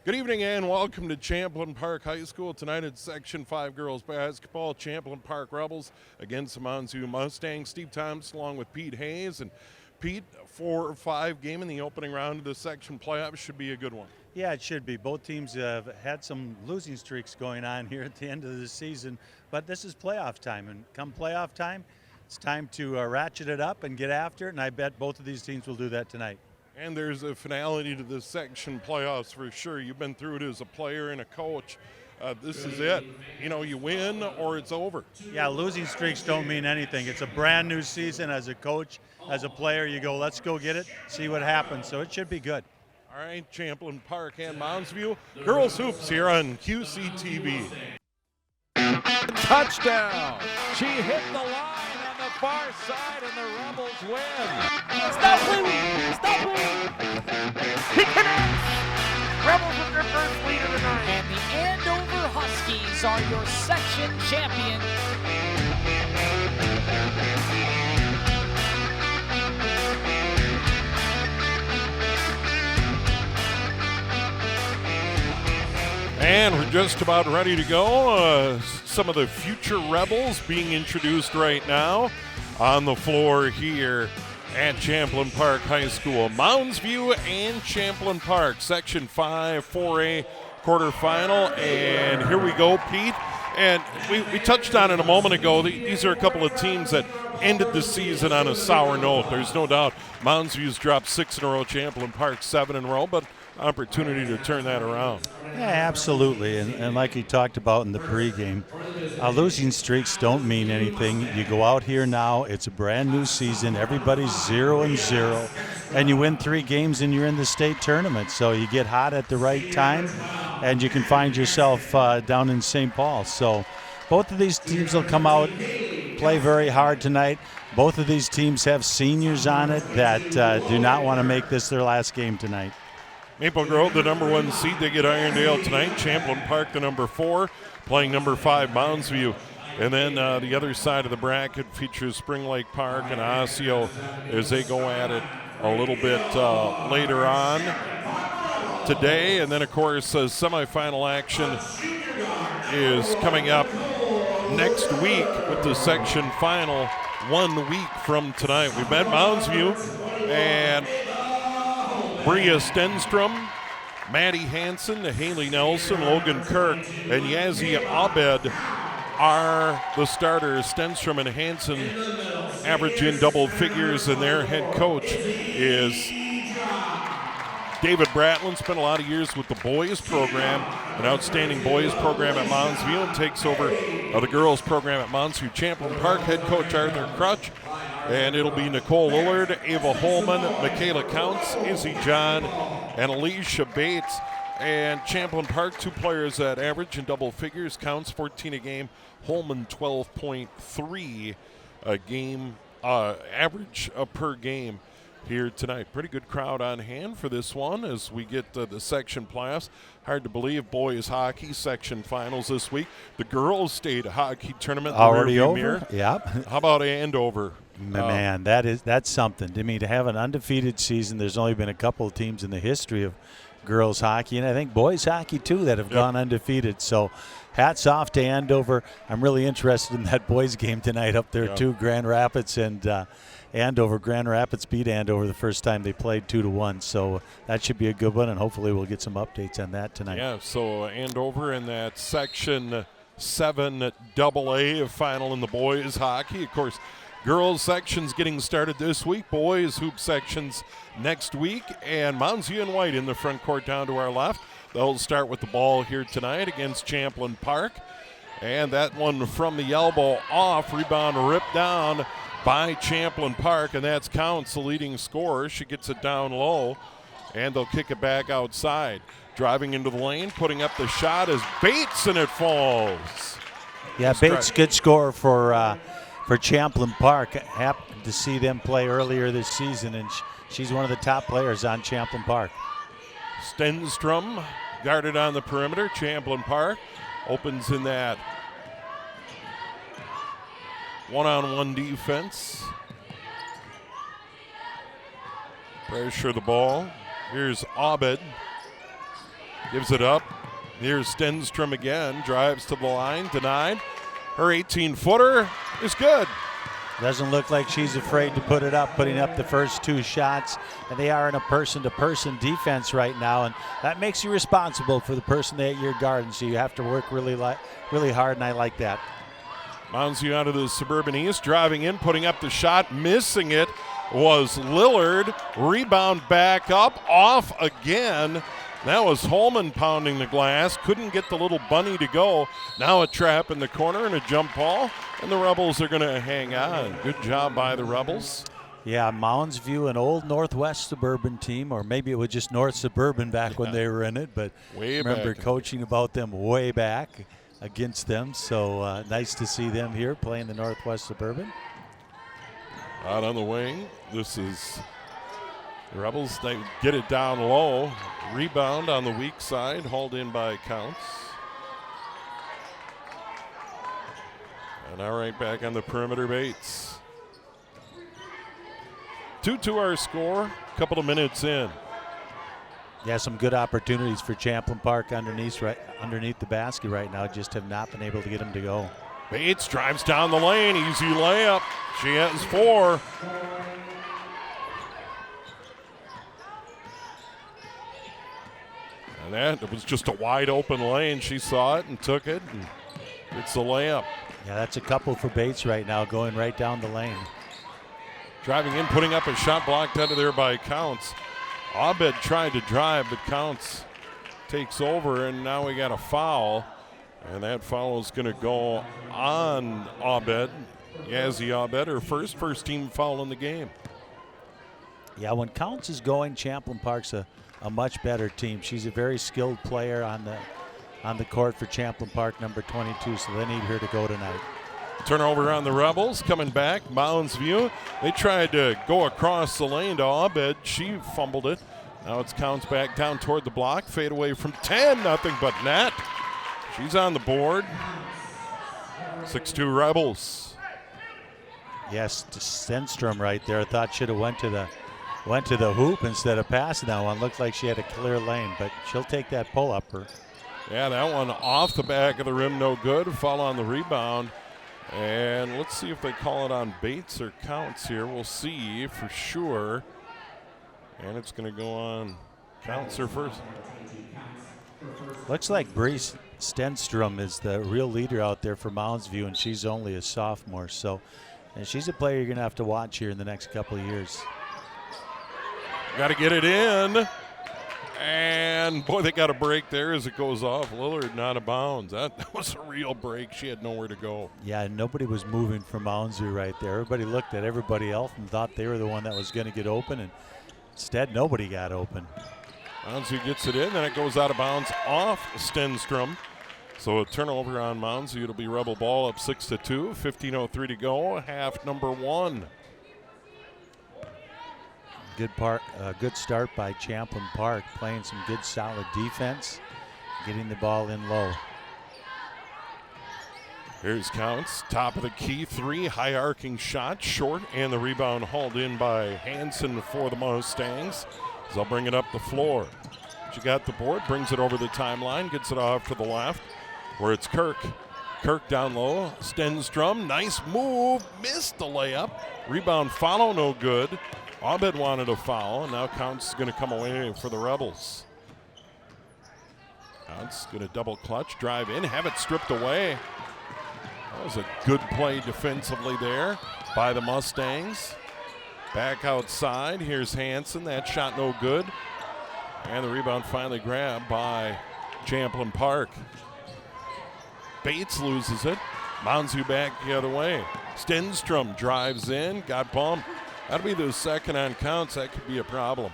Good evening and welcome to Champlin Park High School. Tonight it's Section 5 girls basketball. Champlin Park Rebels against the Mounds Mustangs. Steve Thomason along with Pete Hayes. And Pete, 4-5 game in the opening round of the section playoffs should be a good one. Yeah, it should be. Both teams have had some losing streaks going on here at the end of the season, but this is playoff time. And come playoff time, it's time to ratchet it up and get after it, and I bet both of these teams will do that tonight. And there's a finality to the section playoffs for sure. You've been through it as a player and a coach. This is it. You know, you win or it's over. Yeah, losing streaks don't mean anything. It's a brand new season. As a coach, as a player, you go, let's go get it, see what happens. So it should be good. All right, Champlin Park and Moundsview. Girls Hoops here on QCTV. Touchdown. She hit the line on the far side and the Rebels win. Stop bleeding! Stop bleeding! He connects! Rebels with their first lead of the night. And the Andover Huskies are your section champion. And we're just about ready to go. Some of the future Rebels being introduced right now on the floor here at Champlin Park High School. Moundsview and Champlin Park, Section 5 4A quarterfinal. And here we go, Pete. And we touched on it a moment ago. These are a couple of teams that ended the season on a sour note. There's no doubt Moundsview's dropped 6 in a row, Champlin Park 7 in a row, but opportunity to turn that around. Yeah, absolutely. And like you talked about in the pregame, losing streaks don't mean anything. You go out here now, it's a brand new season, everybody's 0-0, and you win 3 games and you're in the state tournament. So you get hot at the right time and you can find yourself down in St. Paul. So both of these teams will come out, play very hard tonight. Both of these teams have seniors on it that do not want to make this their last game tonight. Maple Grove, the number 1 seed, they get Irondale tonight. Champlin Park, the number 4, playing number 5, Moundsview. And then the other side of the bracket features Spring Lake Park and Osseo as they go at it a little bit later on today. And then, of course, semifinal action is coming up next week with the section final 1 week from tonight. We've met Moundsview and Bria Stenstrom, Maddie Hansen, Haley Nelson, Logan Kirk, and Yazzie Abed are the starters. Stenstrom and Hansen average in double figures, and their head coach is David Bratland. Spent a lot of years with the boys program, an outstanding boys program at Moundsview, and takes over the girls program at Moundsview. Champlin Park head coach Arthur Crutch. And it'll be Nicole Lillard, Ava Holman, Michaela Counts, Izzy John, and Alicia Bates. And Champlin Park, 2 players that average in double figures. Counts 14 a game, Holman 12.3 a game, average per game here tonight. Pretty good crowd on hand for this one as we get the section playoffs. Hard to believe boys hockey section finals this week. The girls state hockey tournament Already over? Mirror. Yep. How about Andover? Man, that's something. I mean, to have an undefeated season, there's only been a couple of teams in the history of girls hockey, and I think boys hockey too, that have gone undefeated. So hats off to Andover. I'm really interested in that boys game tonight up there too, Grand Rapids and Andover. Grand Rapids beat Andover the first time they played 2-1. So that should be a good one, and hopefully we'll get some updates on that tonight. Yeah, so Andover in that Section 7 AA final in the boys hockey. Of course, girls sections getting started this week. Boys hoop sections next week. And Moundsview and White in the front court down to our left. They'll start with the ball here tonight against Champlin Park. And that one from the elbow off. Rebound ripped down by Champlin Park. And that's Counts, the leading scorer. She gets it down low. And they'll kick it back outside. Driving into the lane, putting up the shot is Bates, and it falls. Yeah, Bates, good scorer for Champlin Park. Happened to see them play earlier this season, and she's one of the top players on Champlin Park. Stenstrom guarded on the perimeter. Champlin Park opens in that one-on-one defense. Pressure the ball. Here's Abed. Gives it up. Here's Stenstrom again. Drives to the line. Denied. Her 18-footer is good. Doesn't look like she's afraid to put it up, putting up the first 2 shots. And they are in a person-to-person defense right now. And that makes you responsible for the person at your guard. So you have to work really hard, and I like that. Mounds you out of the Suburban East. Driving in, putting up the shot. Missing it was Lillard. Rebound back up. Off again. That was Holman pounding the glass. Couldn't get the little bunny to go. Now a trap in the corner and a jump ball. And the Rebels are going to hang on. Good job by the Rebels. Yeah, Mounds View, an old Northwest Suburban team, or maybe it was just North Suburban back when they were in it. But way remember back. Coaching about them way back against them. So nice to see them here playing the Northwest Suburban. Out on the wing. This is the Rebels. They get it down low. Rebound on the weak side, hauled in by Counts. And now right back on the perimeter, Bates. 2-2 our score, couple of minutes in. Yeah, some good opportunities for Champlin Park underneath the basket right now. Just have not been able to get them to go. Bates drives down the lane, easy layup. She has 4. And that was just a wide open lane. She saw it and took it, and it's a layup. Yeah, that's a couple for Bates right now, going right down the lane. Driving in, putting up a shot blocked out of there by Counts. Abed tried to drive, but Counts takes over, and now we got a foul. And that foul is going to go on Abed. Yazzie Abed, her first team foul in the game. Yeah, when Counts is going, Champlin Park's a much better team. She's a very skilled player on the court for Champlin Park, number 22, so they need her to go tonight. Turnover on the Rebels, coming back, Mounds View. They tried to go across the lane to Abed. She fumbled it. Now it's Counts back down toward the block. Fade away from 10, nothing but net. She's on the board. 6-2 Rebels. Yes, Stenstrom right there. I thought should have went to the hoop instead of passing that one. Looked like she had a clear lane, but she'll take that pull-upper. Yeah, that one off the back of the rim, no good. Foul on the rebound. And let's see if they call it on Bates or Counts here. We'll see for sure. And it's going to go on Counts her first. Looks like Breeze Stenstrom is the real leader out there for Mounds View, and she's only a sophomore. So, and she's a player you're going to have to watch here in the next couple of years. Got to get it in. And, boy, they got a break there as it goes off. Lillard not out of bounds. That was a real break. She had nowhere to go. Yeah, nobody was moving from Mounds View right there. Everybody looked at everybody else and thought they were the one that was going to get open, and instead nobody got open. Mounds View gets it in, then it goes out of bounds off Stenstrom. So a turnover on Mounds View. It'll be Rebel ball up 6-2. 15:03 to go. Half number 1. Good start by Champlin Park, playing some good solid defense, getting the ball in low. Here's Counts, top of the key, 3, high arcing shot, short, and the rebound hauled in by Hanson for the Mustangs. So they'll bring it up the floor. She got the board, brings it over the timeline, gets it off to the left, where it's Kirk. Kirk down low, Stenstrom, nice move, missed the layup. Rebound follow, no good. Abed wanted a foul, and now Counts is going to come away for the Rebels. Counts going to double clutch, drive in, have it stripped away. That was a good play defensively there by the Mustangs. Back outside, here's Hanson, that shot no good. And the rebound finally grabbed by Champlin Park. Bates loses it. Mounds you back the other way. Stenstrom drives in, got bumped. That'll be the second on Counts. That could be a problem.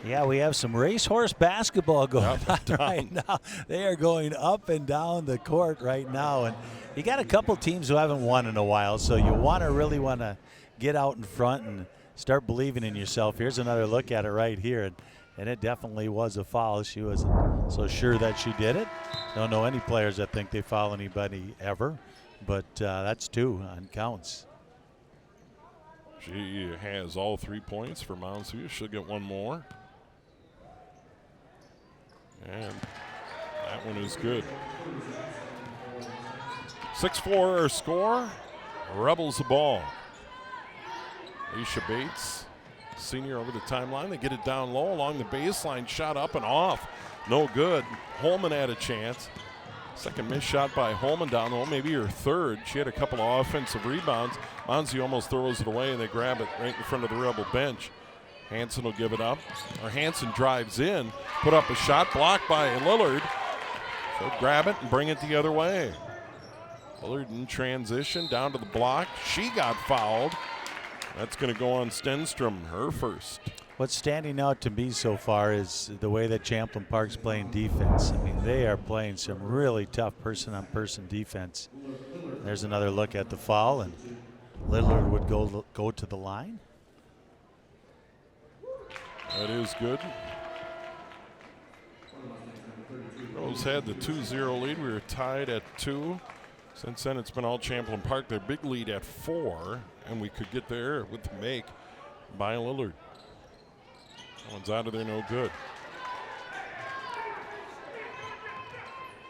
Yeah, we have some racehorse basketball going on right now. They are going up and down the court right now. And you got a couple teams who haven't won in a while, so you really want to get out in front and start believing in yourself. Here's another look at it right here. And it definitely was a foul. She wasn't so sure that she did it. Don't know any players that think they foul anybody ever. But that's 2 on Counts. She has all 3 points for Mounds View. She'll get one more. And that one is good. 6-4 our score. Rebels the ball. Alicia Bates, senior, over the timeline. They get it down low along the baseline. Shot up and off. No good. Holman had a chance. Second missed shot by Holman down low, maybe her third. She had a couple of offensive rebounds. Monzi almost throws it away, and they grab it right in front of the Rebel bench. Hanson will give it up. Or Hanson drives in, put up a shot, blocked by Lillard. So grab it and bring it the other way. Lillard in transition, down to the block. She got fouled. That's going to go on Stenstrom, her first. What's standing out to me so far is the way that Champlin Park's playing defense. I mean, they are playing some really tough person-on-person defense. There's another look at the foul, and Lillard would go to the line. That is good. Rose had the 2-0 lead. We were tied at 2. Since then, it's been all Champlin Park. Their big lead at 4, and we could get there with the make by Lillard. That one's out of there, no good.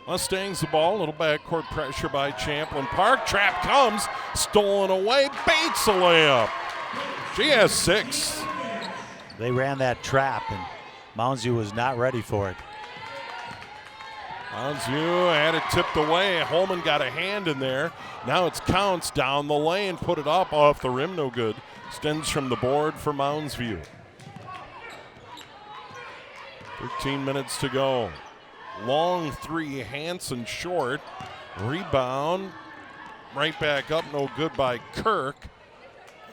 Mustangs the ball, a little backcourt pressure by Champlin Park. Trap comes, stolen away. Bates a layup. She has 6. They ran that trap, and Moundsview was not ready for it. Moundsview had it tipped away. Holman got a hand in there. Now it's Counts down the lane, put it up off the rim, no good. Stens from the board for Moundsview. 13 minutes to go. Long three, Hanson short. Rebound, right back up, no good by Kirk.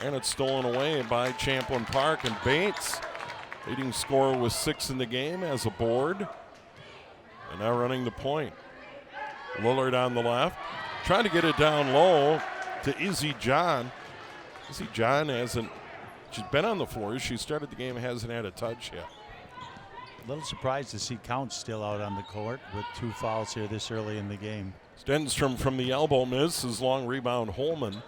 And it's stolen away by Champlin Park. And Bates, leading scorer with 6 in the game, has a board. And now running the point. Lillard on the left. Trying to get it down low to Izzy John. Izzy John she's been on the floor. She started the game, hasn't had a touch yet. A little surprised to see Counts still out on the court with 2 fouls here this early in the game. Stenstrom from the elbow misses. Long rebound, Holman.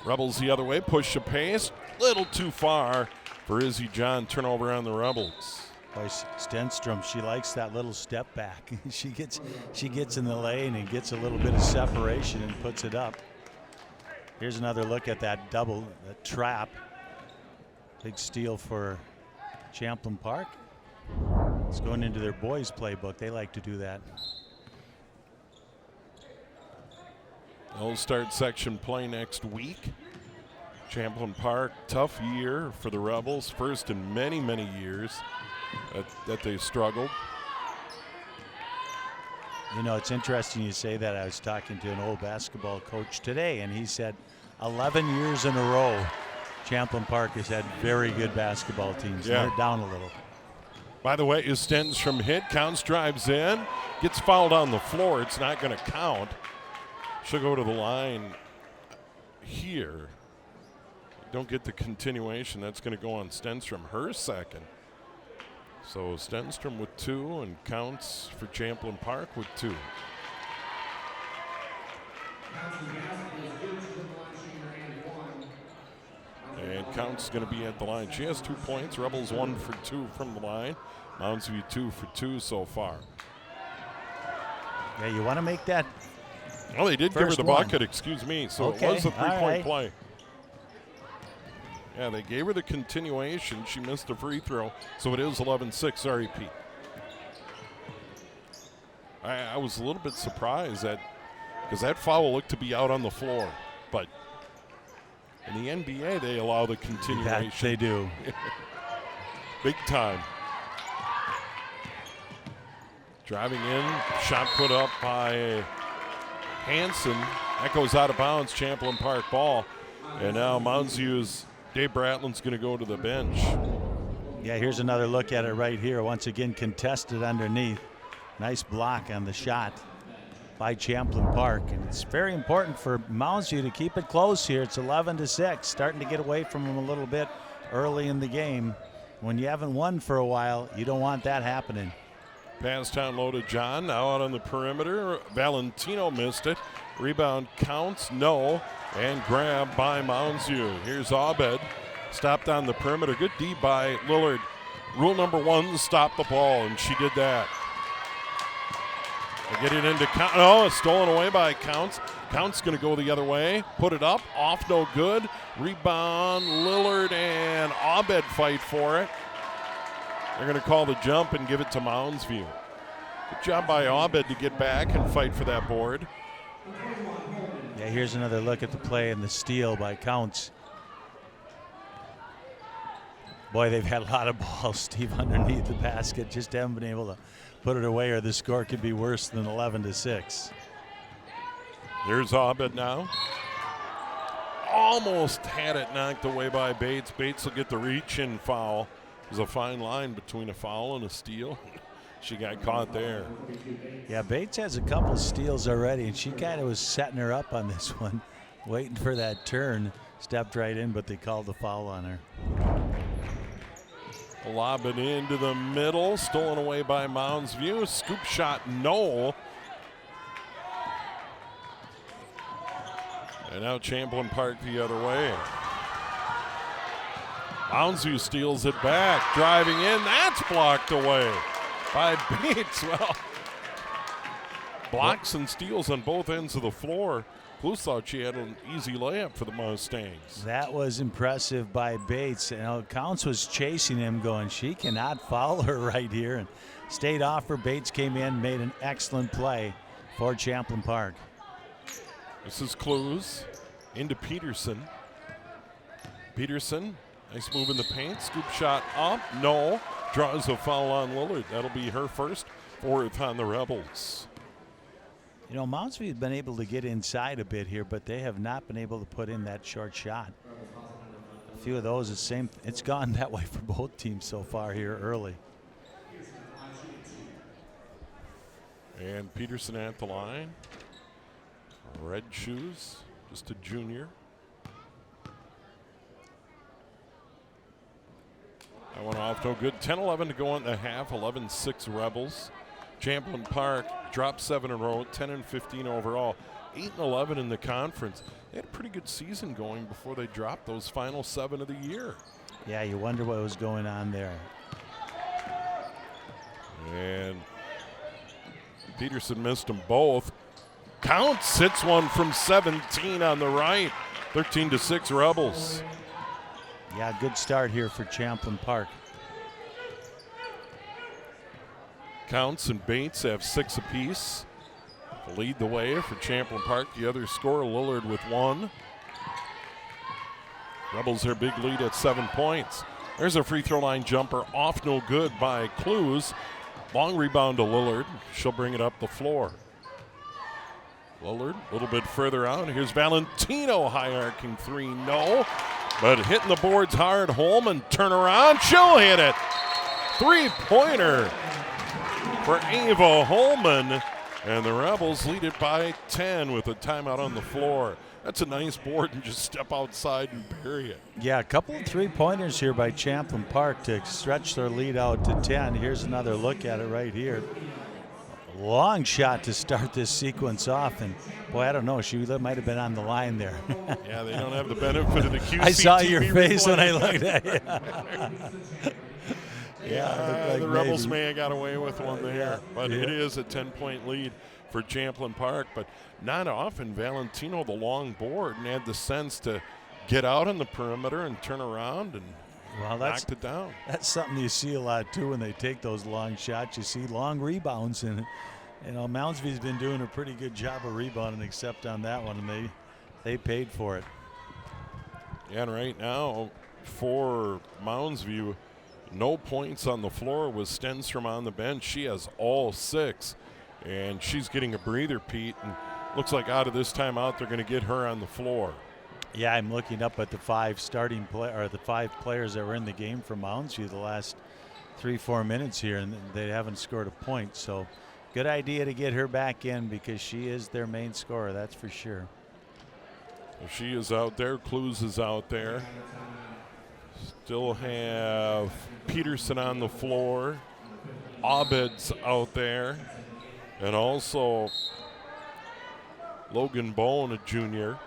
Rebels the other way, push the pace. Little too far for Izzy John. Turnover on the Rebels. Boy, Stenstrom, she likes that little step back. she gets in the lane and gets a little bit of separation and puts it up. Here's another look at that trap. Big steal for Champlin Park. It's going into their boys' playbook. They like to do that. They'll start section play next week. Champlin Park, tough year for the Rebels. First in many, many years that they've struggled. You know, it's interesting you say that. I was talking to an old basketball coach today, and he said 11 years in a row, Champlin Park has had very good basketball teams. Yeah. They're down a little. By the way, it stems from hit. Counts, drives in, gets fouled on the floor. It's not going to count. She'll go to the line here. Don't get the continuation. That's going to go on Stenstrom, her second. So Stenstrom with 2 and Counts for Champlin Park with 2. And Counts is going to be at the line. She has 2 points. Rebels 1 for 2 from the line. Moundsview 2 for 2 so far. Yeah, you want to make that. Well, they did give her the bucket, excuse me. So okay. It was a 3-point right. play. Yeah, they gave her the continuation. She missed a free throw, so it is 11-6. Sorry, Pete. I was a little bit surprised because that foul looked to be out on the floor. But in the NBA, they allow the continuation. That they do. Big time. Driving in, shot put up by Hanson. That goes out of bounds, Champlin Park ball. And now Moundsview's Dave Bratlin's going to go to the bench. Yeah, here's another look at it right here. Once again, contested underneath. Nice block on the shot by Champlin Park. And it's very important for Moundsview to keep it close here. It's 11-6, starting to get away from them a little bit early in the game. When you haven't won for a while, you don't want that happening. Pass down low to John, now out on the perimeter. Valentino missed it. Rebound Counts, no. And grabbed by Moundsview. Here's Abed, stopped on the perimeter. Good D by Lillard. Rule number 1, stop the ball, and she did that. They get it into Count. Oh, it's stolen away by Counts. Counts going to go the other way. Put it up. Off, no good. Rebound. Lillard and Abed fight for it. They're going to call the jump and give it to Moundsview. Good job by Abed to get back and fight for that board. Yeah, here's another look at the play and the steal by Counts. Boy, they've had a lot of balls, Steve, underneath the basket. Just haven't been able to put it away, or the score could be worse than 11-6. There's Abed now. Almost had it knocked away by Bates. Bates will get the reach-in foul. There's a fine line between a foul and a steal. She got caught there. Yeah, Bates has a couple steals already, and she kind of was setting her up on this one, waiting for that turn. Stepped right in, but they called the foul on her. Lob it into the middle, stolen away by Moundsview. Scoop shot, no. And now Champlin Park the other way. Moundsview steals it back, driving in. That's blocked away by Bates. Well, blocks and steals on both ends of the floor. Blues thought she had an easy layup for the Mustangs. That was impressive by Bates. You know, Counts was chasing him, going, she cannot foul her right here, and stayed off her. Bates came in, made an excellent play for Champlin Park. This is Clues into Peterson. Peterson, nice move in the paint. Scoop shot up, no. Draws a foul on Lillard. That'll be her first, fourth on the Rebels. You know, Moundsview has been able to get inside a bit here, but they have not been able to put in that short shot. A few of those, it's gone that way for both teams so far here early. And Peterson at the line. Red shoes, just a junior. That one off, no good. 10-11 to go in the half, 11-6 Rebels. Champlin Park dropped 7 in a row, 10-15 overall, 8-11 in the conference. They had a pretty good season going before they dropped those final 7 of the year. Yeah, you wonder what was going on there. And Peterson missed them both. Counts hits one from 17 on the right, 13-6 Rebels. Yeah, good start here for Champlin Park. Counts and Bates have 6 apiece. Lead the way for Champlin Park. The other scorer, Lillard, with 1. Rebels their big lead at 7 points. There's a free throw line jumper off, no good by Clues. Long rebound to Lillard. She'll bring it up the floor. Lillard a little bit further out. Here's Valentino, high arcing 3, no. But hitting the boards hard. Holman, turn around, she'll hit it. 3-pointer for Ava Holman, and the Rebels lead it by 10 with a timeout on the floor. That's a nice board, and just step outside and bury it. Yeah, a couple of 3-pointers here by Champlin Park to stretch their lead out to 10. Here's another look at it right here. Long shot to start this sequence off, and boy, I don't know, she might have been on the line there. Yeah, they don't have the benefit of the QCTV. I saw your face when I looked at you. Yeah, like the Rebels may have got away with one there, but yeah. It is a 10-point lead for Champlin Park. But not often Valentino, the long board, and had the sense to get out on the perimeter and turn around and knocked it down. That's something you see a lot too when they take those long shots. You see long rebounds, and you know Moundsview's been doing a pretty good job of rebounding, except on that one, and they paid for it. Yeah, and right now for Moundsview, no points on the floor with Stenstrom on the bench. She has all 6, and she's getting a breather, Pete, and looks like out of this timeout they're going to get her on the floor. Yeah, I'm looking up at the 5 the 5 players that were in the game for Moundsview the last 3-4 minutes here, and they haven't scored a point. So good idea to get her back in because she is their main scorer, that's for sure. Well, she is out there. Clues is out there. Still have Peterson on the floor. Abed's out there. And also Logan Bone, a junior.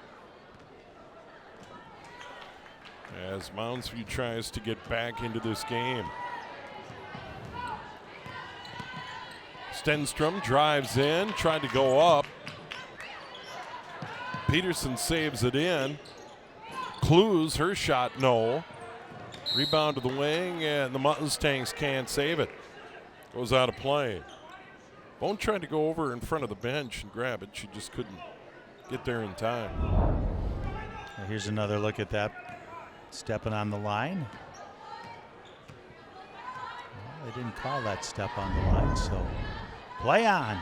As Moundsview tries to get back into this game. Stenstrom drives in, tried to go up. Peterson saves it in. Clues, her shot, no. Rebound to the wing, and the Mustangs can't save it. Goes out of play. Bone tried to go over in front of the bench and grab it. She just couldn't get there in time. Here's another look at that. Stepping on the line. Well, they didn't call that step on the line, so play on.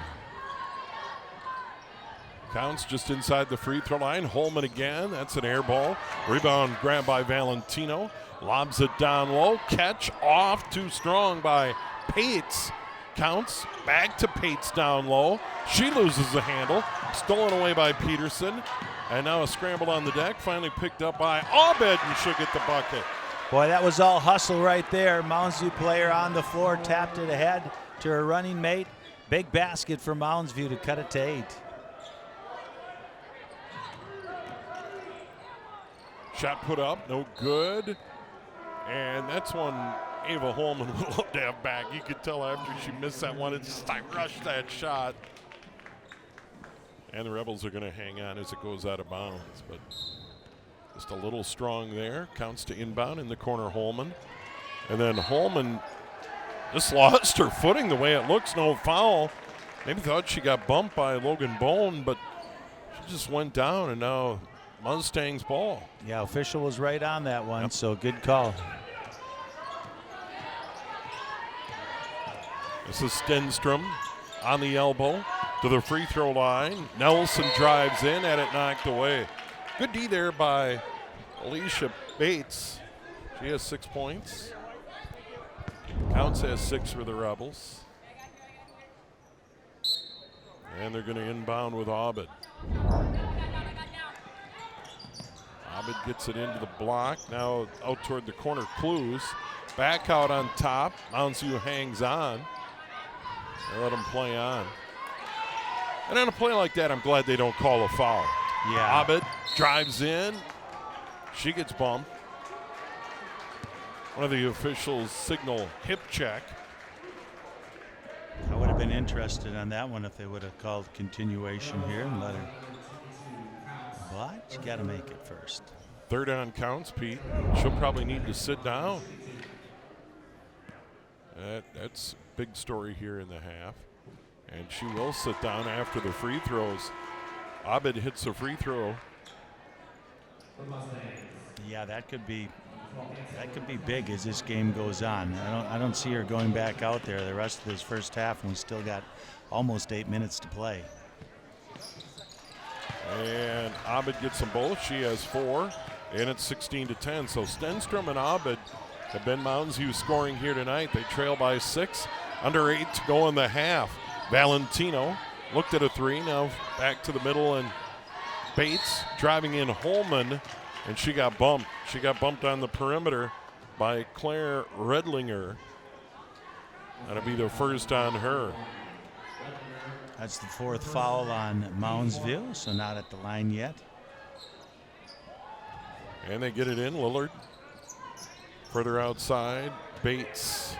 Counts just inside the free throw line. Holman again. That's an air ball. Rebound grabbed by Valentino. Lobs it down low. Catch off. Too strong by Pates. Counts. Back to Pates down low. She loses the handle. Stolen away by Peterson. And now a scramble on the deck. Finally picked up by Abed, and she'll get the bucket. Boy, that was all hustle right there. Mounds View player on the floor. Tapped it ahead to her running mate. Big basket for Mounds View to cut it to 8. Shot put up, no good. And that's one Ava Holman would love to have back. You could tell after she missed that one, it just rushed that shot. And the Rebels are going to hang on as it goes out of bounds. But just a little strong there. Counts to inbound in the corner, Holman. And then Holman just lost her footing the way it looks. No foul. Maybe thought she got bumped by Logan Bone, but she just went down, and now Mustangs ball. Yeah, official was right on that one, Yep. So good call. This is Stenstrom on the elbow to the free throw line. Nelson drives in, had it knocked away. Good D there by Alicia Bates. She has 6 points. Counts has 6 for the Rebels. And they're going to inbound with Abed. Abed gets it into the block. Now out toward the corner, Clues. Back out on top. Mounds View hangs on. They let him play on. And on a play like that, I'm glad they don't call a foul. Yeah. Abed drives in. She gets bumped. One of the officials signal hip check. I would have been interested on that one if they would have called continuation here and let her. But you got to make it first. Third on counts, Pete. She'll probably need to sit down. That's a big story here in the half. And she will sit down after the free throws. Abed hits a free throw. Yeah, that could be big as this game goes on. I don't see her going back out there the rest of this first half, and we still got almost 8 minutes to play. And Abed gets them both. She has 4, and it's 16-10. So Stenstrom and Abed have been Mounds View scoring here tonight. They trail by 6, under 8 to go in the half. Valentino looked at a 3, now back to the middle, and Bates driving in Holman, and she got bumped. She got bumped on the perimeter by Claire Redlinger. That'll be the first on her. That's the 4th foul on Mounds View, so not at the line yet. And they get it in. Lillard further outside. Bates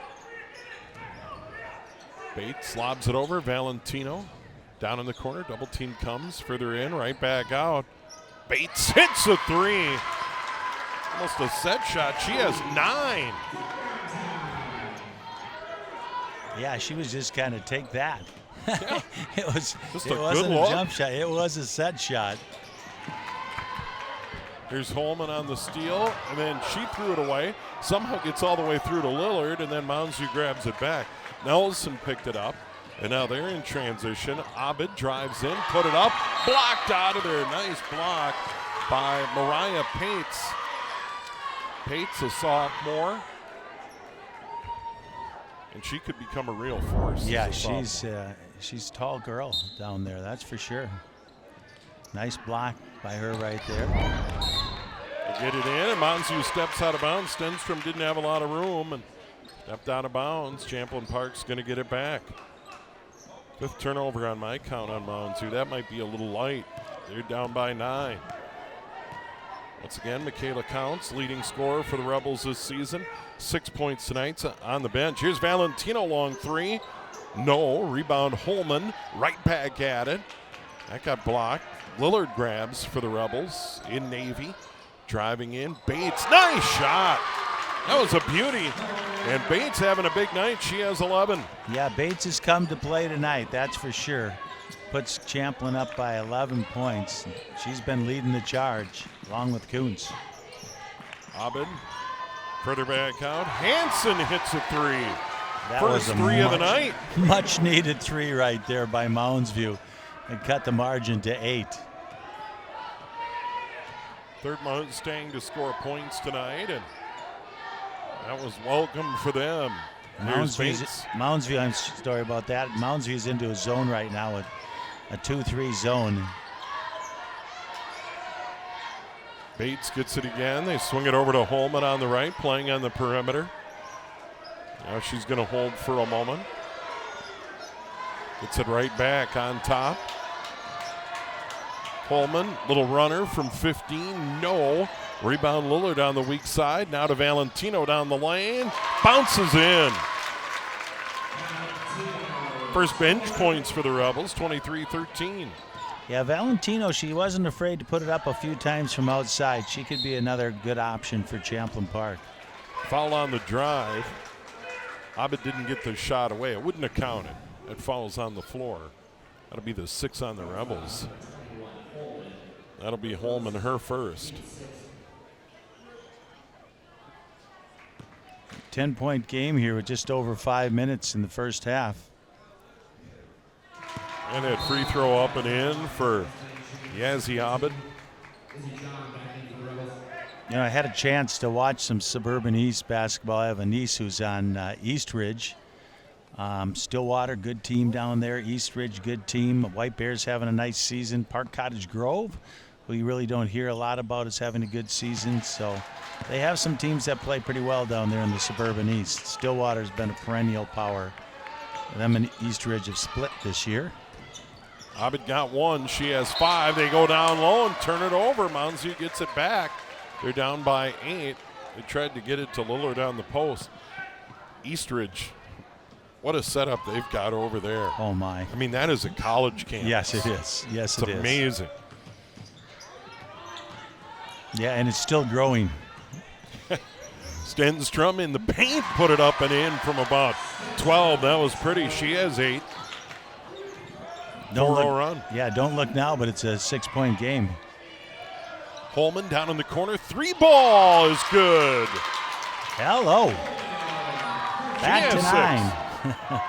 lobs it over. Valentino down in the corner. Double team comes further in, right back out. Bates hits a 3. Almost a set shot. She has 9. Yeah, she was just kind of take that. Yeah. It wasn't good a look. jump shot. It was a set shot. Here's Holman on the steal, and then she threw it away. Somehow gets all the way through to Lillard, and then Mounds View grabs it back. Nelson picked it up, and now they're in transition. Abed drives in, put it up, blocked out of there. Nice block by Mariah Pates. Pates, a sophomore, and she could become a real force. Yeah, she's a tall girl down there, that's for sure. Nice block by her right there. They get it in, and Mounds View steps out of bounds. Stenstrom didn't have a lot of room and stepped out of bounds. Champlin Park's going to get it back. 5th turnover on my count on Mounds View. That might be a little light. They're down by 9. Once again, Michaela Counts, leading scorer for the Rebels this season. 6 points tonight on the bench. Here's Valentino, long 3. No. Rebound Holman. Right back at it. That got blocked. Lillard grabs for the Rebels in Navy. Driving in. Bates. Nice shot. That was a beauty. And Bates having a big night. She has 11. Yeah, Bates has come to play tonight, that's for sure. Puts Champlin up by 11 points. She's been leading the charge, along with Kuntz. Abed further back out. Hansen hits a three. That First was a three of the night. Much needed three right there by Mounds View. And cut the margin to 8. Third Mustang to score points tonight, and that was welcome for them. Mounds View, I'm sorry about that. Mounds View is into a zone right now, a 2-3 zone. Bates gets it again. They swing it over to Holman on the right, playing on the perimeter. Now she's going to hold for a moment. Gets it right back on top. Holman, little runner from 15, no. Rebound Lillard on the weak side. Now to Valentino down the lane. Bounces in. First bench points for the Rebels, 23-13. Yeah, Valentino, she wasn't afraid to put it up a few times from outside. She could be another good option for Champlin Park. Foul on the drive. Abed didn't get the shot away. It wouldn't have counted. It falls on the floor. That'll be the 6 on the Rebels. That'll be Holman, her first. 10-point game here with just over 5 minutes in the first half. And that free throw up and in for Yazzie Abed. You know, I had a chance to watch some Suburban East basketball. I have a niece who's on East Ridge. Stillwater, good team down there. East Ridge, good team. White Bears having a nice season. Park Cottage Grove, who you really don't hear a lot about, is having a good season. So they have some teams that play pretty well down there in the Suburban East. Stillwater's been a perennial power. Them and East Ridge have split this year. Abed got 1. She has 5. They go down low and turn it over. Mounds View gets it back. They're down by 8. They tried to get it to Lillard on the post. Eastridge, what a setup they've got over there. Oh, my. I mean, that is a college campus. Yes, it is. Yes, it is. It's amazing. Yeah, and it's still growing. Stenstrom in the paint, put it up and in from about 12. That was pretty. She has 8. 4-0 run. Yeah, don't look now, but it's a 6-point game. Holman down in the corner. 3 ball is good. Hello. Back to 9.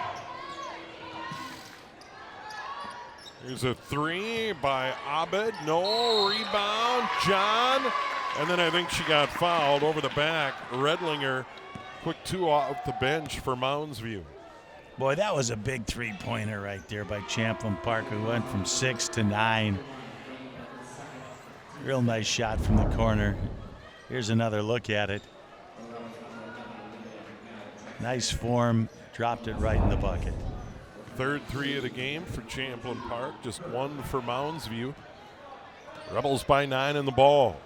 Here's a 3 by Abed. No rebound. John. And then I think she got fouled over the back. Redlinger, quick 2 off the bench for Mounds View. Boy, that was a big 3-pointer right there by Champlin Park, who went from 6 to 9. Real nice shot from the corner. Here's another look at it. Nice form, dropped it right in the bucket. Third 3 of the game for Champlin Park, just 1 for Mounds View. Rebels by 9 in the ball.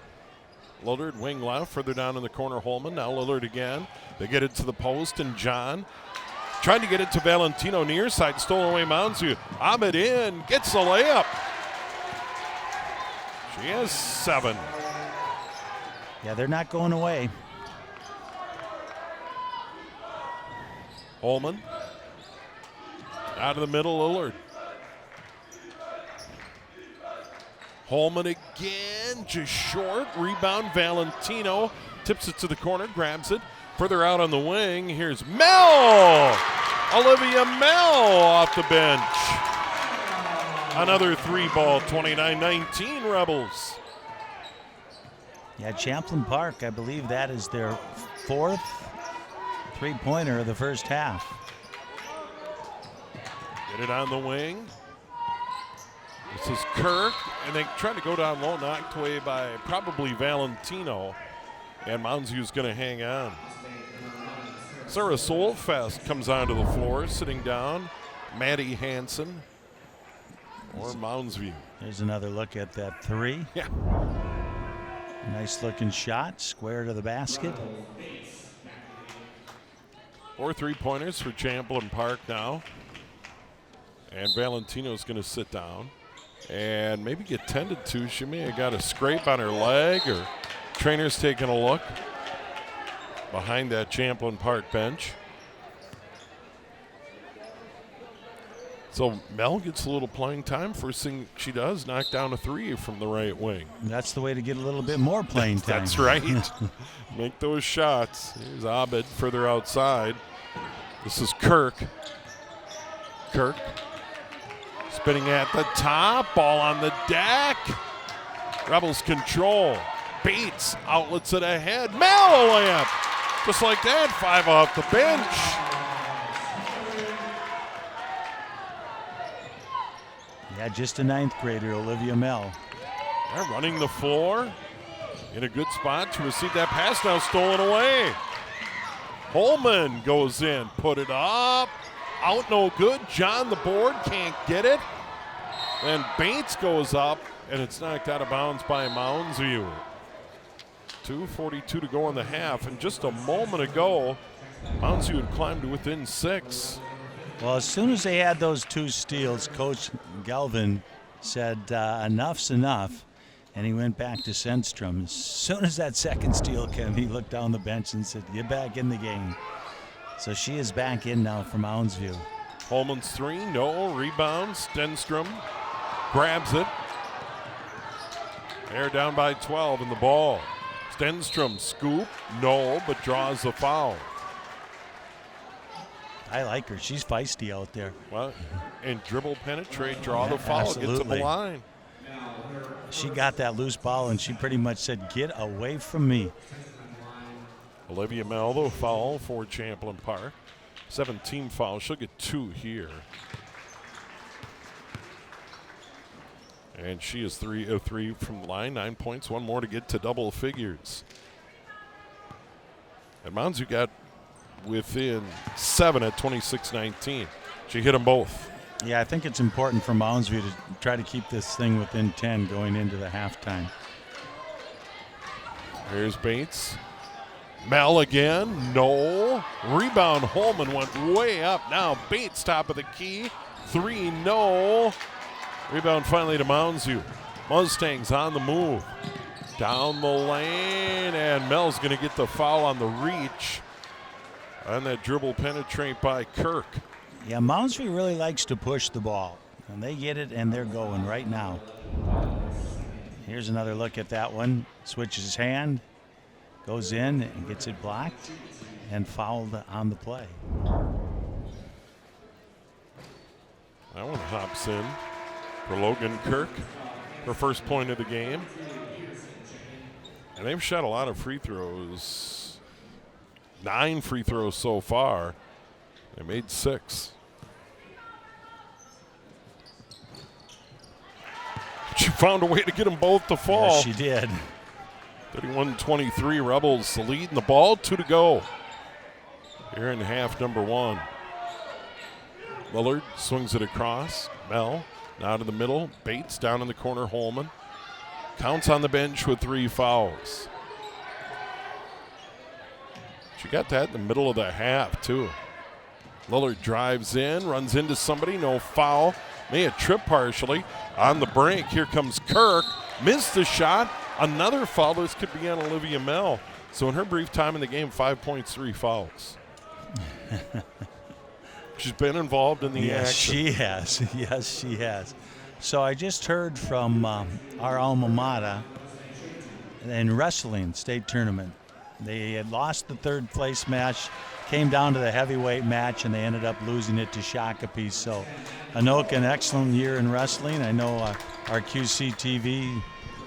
Lillard, wing left, further down in the corner, Holman. Now Lillard again. They get it to the post, and John trying to get it to Valentino near side, stolen away Mounds View. Abed in, gets the layup. She has 7. Yeah, they're not going away. Holman out of the middle, Lillard. Holman again, just short. Rebound, Valentino tips it to the corner, grabs it. Further out on the wing, here's Mell. Olivia Mell off the bench. Another 3 ball, 29-19 Rebels. Yeah, Champlin Park, I believe that is their 4th 3-pointer of the first half. Get it on the wing. This is Kirk, and they try to go down low, knocked away by probably Valentino, and Mounds View's going to hang on. Sarah Solfest comes onto the floor, sitting down. Maddie Hansen or Mounds View. There's another look at that 3. Yeah. Nice looking shot, square to the basket. 4 3-pointers for Champlin Park now. And Valentino's going to sit down and maybe get tended to. She may have got a scrape on her leg, or trainer's taking a look behind that Champlin Park bench. So Mel gets a little playing time. First thing she does, knock down a three from the right wing. That's the way to get a little bit more playing time. That's right. Make those shots. Here's Abed further outside. This is Kirk. Kirk spinning at the top. Ball on the deck. Rebels control. Bates outlets it ahead. Mel a layup. Just like that, 5 off the bench. Yeah, just a 9th grader, Olivia Amell. They're running the floor in a good spot to receive that pass, now stolen away. Holman goes in, put it up, out no good. John the board, can't get it. And Bates goes up, and it's knocked out of bounds by Mounds View. 2:42 to go in the half, and just a moment ago, Mounds View had climbed to within 6. Well, as soon as they had those 2 steals, Coach Galvin said enough's enough, and he went back to Sundstrom. As soon as that second steal came, he looked down the bench and said, "Get back in the game." So she is back in now for Mounds View. Holman's 3, no. Rebound, Stenstrom grabs it. They're down by 12 in the ball. Stenstrom scoop, no, but draws the foul. I like her. She's feisty out there. Well, and dribble, penetrate, draw the foul, absolutely. get to the line. She got that loose ball, and she pretty much said, "Get away from me." Olivia Mel, though, foul for Champlin Park. 17 fouls. She'll get 2 here. And she is 3 of 3 from the line. 9 points, 1 more to get to double figures. And Monzu got within 7 at 26-19. She hit them both. Yeah, I think it's important for Mounds View to try to keep this thing within 10 going into the halftime. Here's Bates. Mel again, no. Rebound, Holman went way up. Now Bates top of the key. 3, no. Rebound finally to Mounds View. Mustangs on the move. Down the lane, and Mel's going to get the foul on the reach. On that dribble penetrate by Kirk. Yeah, Mounds View really likes to push the ball, and they get it, and they're going right now. Here's another look at that one. Switches hand, goes in and gets it blocked and fouled on the play. That one hops in for Logan Kirk, her first point of the game. And they've shot a lot of free throws. 9 free throws so far. They made 6. She found a way to get them both to fall. Yes, she did. 31-23 Rebels leading the ball. 2 to go here in half number 1. Lillard swings it across. Mel now to the middle. Bates down in the corner. Holman counts on the bench with 3 fouls. She got that in the middle of the half, too. Lillard drives in, runs into somebody, no foul. May have tripped partially. On the break, here comes Kirk. Missed the shot. Another foul. This could be on Olivia Mel. So in her brief time in the game, 5 points, 3 fouls. She's been involved in the action. She has. Yes, she has. So I just heard from our alma mater in wrestling state tournament. They had lost the 3rd place match, came down to the heavyweight match, and they ended up losing it to Shakopee. So Anoka, an excellent year in wrestling. I know our QCTV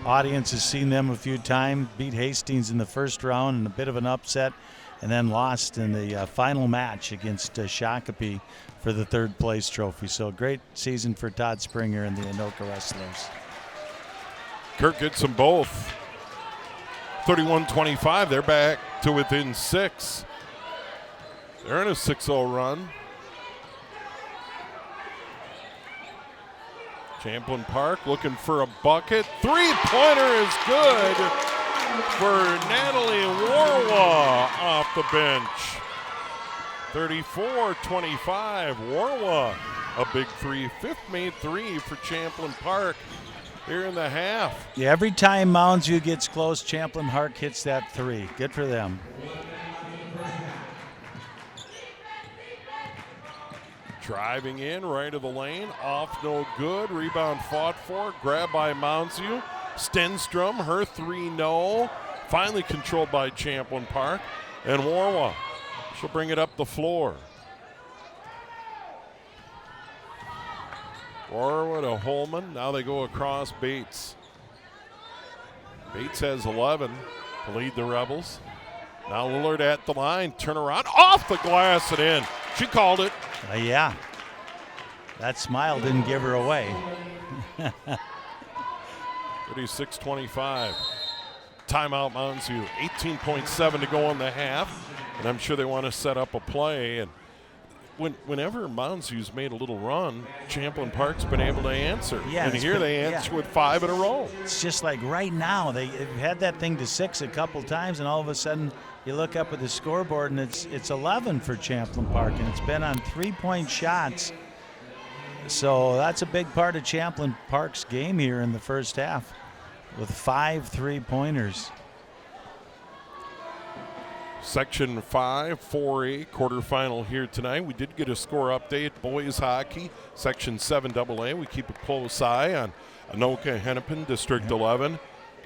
audience has seen them a few times, beat Hastings in the first round in a bit of an upset, and then lost in the final match against Shakopee for the 3rd place trophy. So a great season for Todd Springer and the Anoka wrestlers. Kirk gets them both. 31-25, they're back to within 6. They're in a 6-0 run. Champlin Park looking for a bucket. 3-pointer is good for Natalie Warwa off the bench. 34-25, Warwa a big three. Fifth made three for Champlin Park here in the half. Yeah, every time Mounds View gets close, Champlin Park hits that three. Good for them. Driving in, right of the lane, off no good. Rebound fought for, grabbed by Mounds View. Stenstrom, her three no. Finally controlled by Champlin Park. And Warwa, she'll bring it up the floor. Warwa to Holman, now they go across Bates. Bates has 11 to lead the Rebels. Now Lillard at the line, turn around, off the glass and in. She called it. Yeah, that smile didn't give her away. 36-25. Timeout Mounds View. 18.7 to go in the half, and I'm sure they want to set up a play. And whenever Mounds View's made a little run, Champlin Park's been able to answer. Yeah, and here they answer with 5 in a row. It's just like right now, they've had that thing to 6 a couple times, and all of a sudden you look up at the scoreboard and it's 11 for Champlin Park, and it's been on 3-point shots. So that's a big part of Champlin Park's game here in the first half with 5 3-pointers. Section 5, 4A quarterfinal here tonight. We did get a score update. Boys hockey, Section 7 AA. We keep a close eye on Anoka Hennepin, District 11.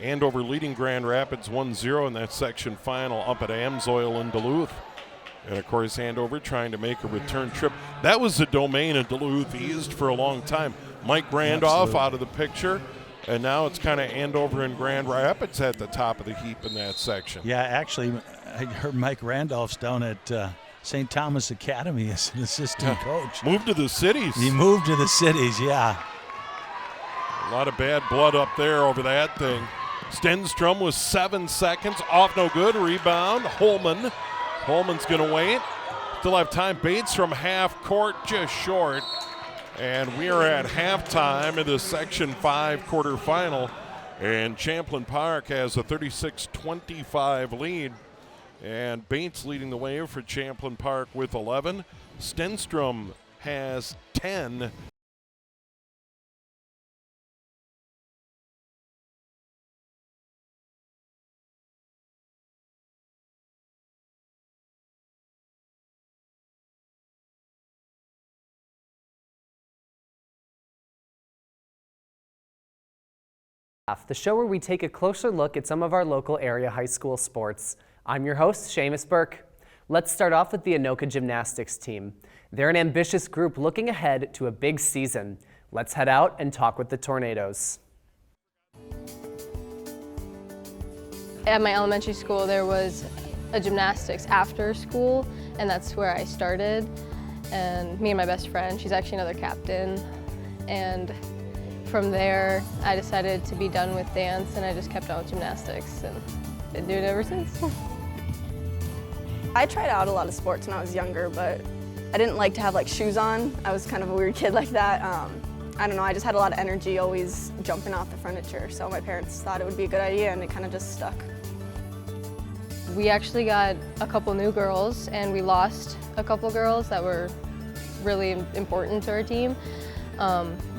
Andover leading Grand Rapids 1-0 in that section final up at Amsoil in Duluth. And, of course, Andover trying to make a return trip. That was the domain of Duluth East for a long time. Mike Randolph out of the picture. And now it's kind of Andover and Grand Rapids at the top of the heap in that section. Yeah, actually, I heard Mike Randolph's down at St. Thomas Academy as an assistant coach. Moved to the cities. He moved to the cities, yeah. A lot of bad blood up there over that thing. Stenstrom with 7 seconds. Off no good. Rebound. Holman. Holman's going to wait. Still have time. Bates from half court, just short. And we are at halftime of the Section 5 quarterfinal. And Champlin Park has a 36-25 lead. And Bates leading the way for Champlin Park with 11. Stenstrom has 10. The show where we take a closer look at some of our local area high school sports. I'm your host, Seamus Burke. Let's start off with the Anoka Gymnastics team. They're an ambitious group looking ahead to a big season. Let's head out and talk with the Tornadoes. At my elementary school, there was a gymnastics after school, and that's where I started. And me and my best friend, she's actually another captain, and from there, I decided to be done with dance, and I just kept on with gymnastics, and been doing it ever since. I tried out a lot of sports when I was younger, but I didn't like to have shoes on. I was kind of a weird kid like that. I don't know, I just had a lot of energy always jumping off the furniture, so my parents thought it would be a good idea, and it kind of just stuck. We actually got a couple new girls, and we lost a couple girls that were really important to our team,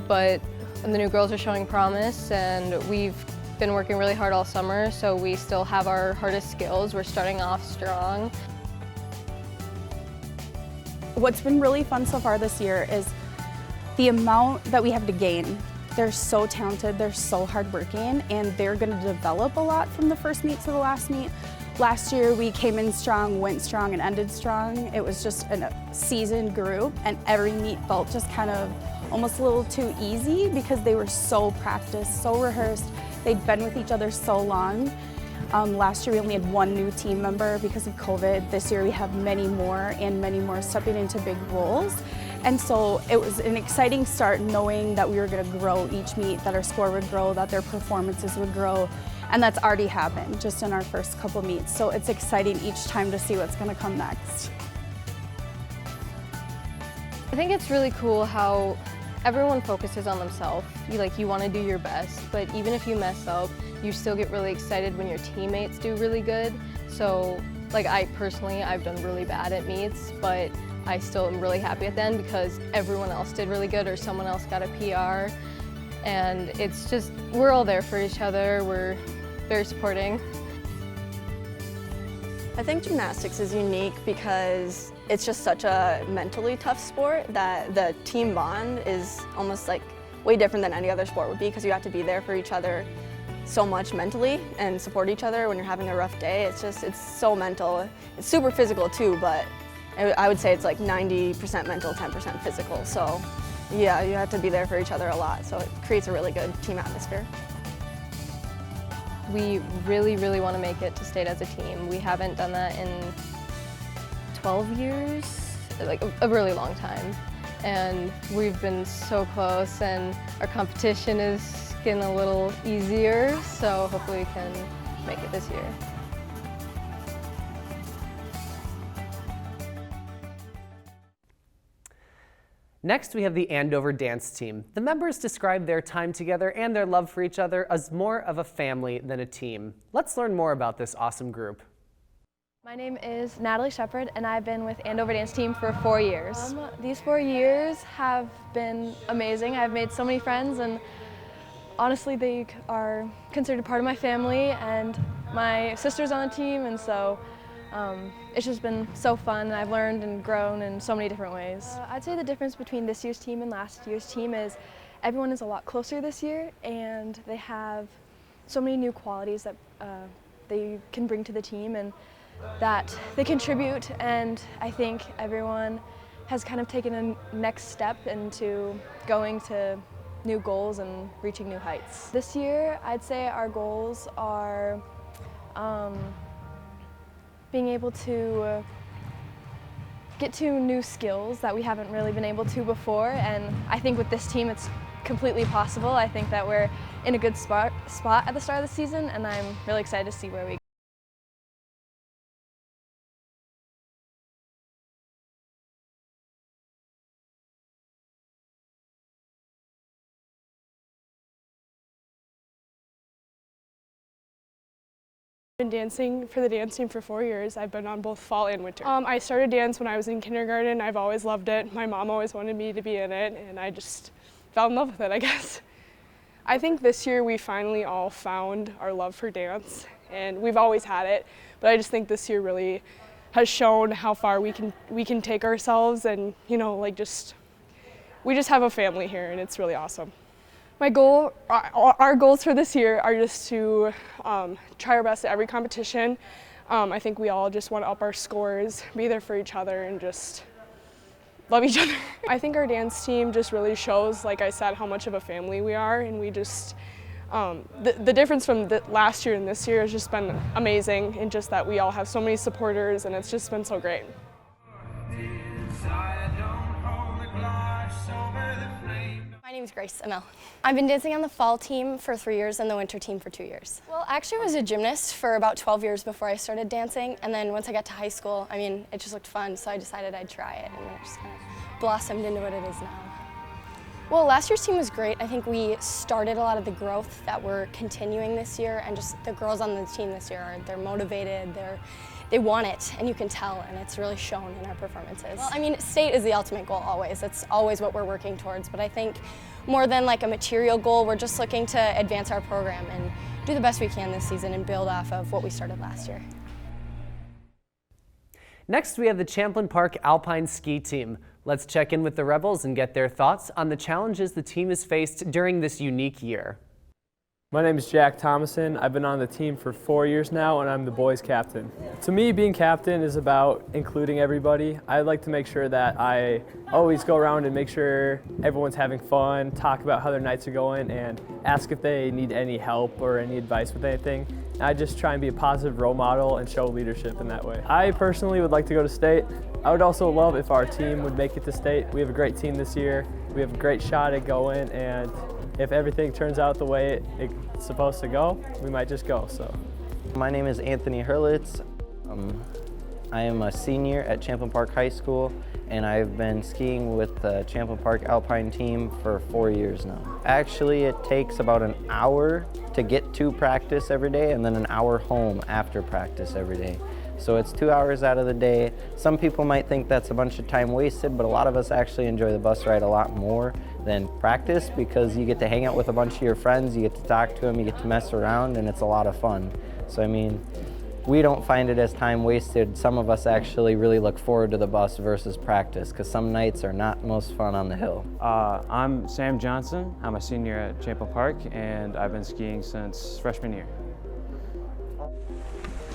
but the new girls are showing promise, and we've been working really hard all summer, so we still have our hardest skills. We're starting off strong. What's been really fun so far this year is the amount that we have to gain. They're so talented, they're so hardworking, and they're going to develop a lot from the first meet to the last meet. Last year we came in strong, went strong, and ended strong. It was just a seasoned group, and every meet felt just kind of almost a little too easy because they were so practiced, so rehearsed. They'd been with each other so long. Last year we only had one new team member because of COVID. This year we have many more, and many more stepping into big roles. And so it was an exciting start knowing that we were going to grow each meet, that our score would grow, that their performances would grow. And that's already happened just in our first couple meets. So it's exciting each time to see what's going to come next. I think it's really cool how everyone focuses on themselves. You want to do your best, but even if you mess up, you still get really excited when your teammates do really good. So I've done really bad at meets, but I still am really happy at the end because everyone else did really good or someone else got a PR. And it's just, we're all there for each other. We're very supporting. I think gymnastics is unique because it's just such a mentally tough sport that the team bond is almost like way different than any other sport would be, because you have to be there for each other so much mentally and support each other when you're having a rough day. It's so mental. It's super physical too, but I would say it's like 90% mental, 10% physical. So yeah, you have to be there for each other a lot. So it creates a really good team atmosphere. We really, really want to make it to state as a team. We haven't done that in 12 years, like a really long time. And we've been so close, and our competition is getting a little easier, so hopefully we can make it this year. Next, we have the Andover dance team. The members describe their time together and their love for each other as more of a family than a team. Let's learn more about this awesome group. My name is Natalie Shepard, and I've been with Andover Dance Team for 4 years. These 4 years have been amazing. I've made so many friends, and honestly, they are considered part of my family, and my sister's on the team, and so it's just been so fun, and I've learned and grown in so many different ways. I'd say the difference between this year's team and last year's team is everyone is a lot closer this year, and they have so many new qualities that they can bring to the team and that they contribute, and I think everyone has kind of taken a next step into going to new goals and reaching new heights. This year, I'd say our goals are being able to get to new skills that we haven't really been able to before, and I think with this team it's completely possible. I think that we're in a good spot at the start of the season, and I'm really excited to see where we go. I've been dancing for the dance team for 4 years. I've been on both fall and winter. I started dance when I was in kindergarten. I've always loved it. My mom always wanted me to be in it, and I just fell in love with it, I guess. I think this year we finally all found our love for dance, and we've always had it, but I just think this year really has shown how far we can take ourselves, and you know, like we just have a family here, and it's really awesome. Our goals for this year are just to try our best at every competition. I think we all just want to up our scores, be there for each other, and just love each other. I think our dance team just really shows, like I said, how much of a family we are, and we just, the difference from last year and this year has just been amazing, and just that we all have so many supporters, and it's just been so great. My name is Grace Amell. I've been dancing on the fall team for 3 years and the winter team for 2 years. Well, actually I was a gymnast for about 12 years before I started dancing, and then once I got to high school, I mean, it just looked fun, so I decided I'd try it, and it just kind of blossomed into what it is now. Well, last year's team was great. I think we started a lot of the growth that we're continuing this year, and just the girls on the team this year, they're motivated, they want it, and you can tell, and it's really shown in our performances. Well, I mean, state is the ultimate goal always. It's always what we're working towards, but I think more than like a material goal, we're just looking to advance our program and do the best we can this season and build off of what we started last year. Next, we have the Champlin Park Alpine Ski Team. Let's check in with the Rebels and get their thoughts on the challenges the team has faced during this unique year. My name is Jack Thomason. I've been on the team for 4 years now, and I'm the boys' captain. To me, being captain is about including everybody. I like to make sure that I always go around and make sure everyone's having fun, talk about how their nights are going, and ask if they need any help or any advice with anything. I just try and be a positive role model and show leadership in that way. I personally would like to go to state. I would also love if our team would make it to state. We have a great team this year. We have a great shot at going, and if everything turns out the way it's supposed to go, we might just go. So, my name is Anthony Hurlitz. I am a senior at Champlin Park High School, and I've been skiing with the Champlin Park Alpine team for 4 years now. Actually, it takes about an hour to get to practice every day, and then an hour home after practice every day. So it's 2 hours out of the day, Some people might think that's a bunch of time wasted, but a lot of us actually enjoy the bus ride a lot more than practice because you get to hang out with a bunch of your friends, you get to talk to them, you get to mess around, and it's a lot of fun. So I mean, we don't find it as time wasted. Some of us actually really look forward to the bus versus practice because some nights are not most fun on the hill. I'm Sam Johnson. I'm a senior at Champlin Park, and I've been skiing since freshman year.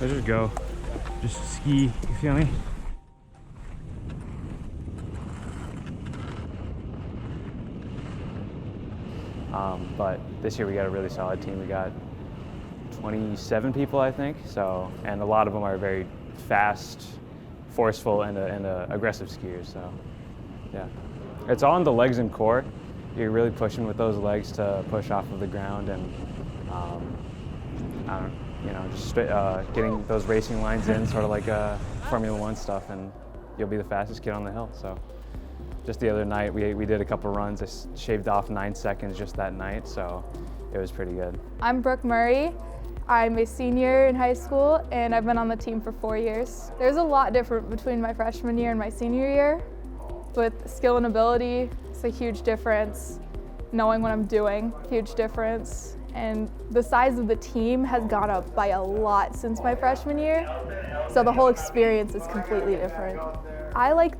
Let's just go. Just ski, you feel me? But this year we got a really solid team. We got 27 people, I think. So, and a lot of them are very fast, forceful, and aggressive skiers. So, yeah, it's all in the legs and core. You're really pushing with those legs to push off of the ground, and just getting those racing lines in, sort of like Formula One stuff, and you'll be the fastest kid on the hill. So. Just the other night, we did a couple runs. I shaved off 9 seconds just that night, so it was pretty good. I'm Brooke Murray. I'm a senior in high school, and I've been on the team for 4 years. There's a lot different between my freshman year and my senior year. With skill and ability, it's a huge difference. Knowing what I'm doing, huge difference. And the size of the team has gone up by a lot since my freshman year, so the whole experience is completely different. I like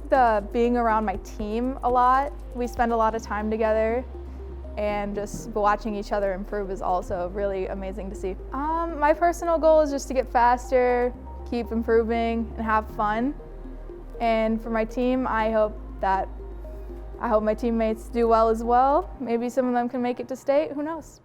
being around my team a lot. We spend a lot of time together, and just watching each other improve is also really amazing to see. My personal goal is just to get faster, keep improving, and have fun. And for my team, I hope my teammates do well as well. Maybe some of them can make it to state, who knows?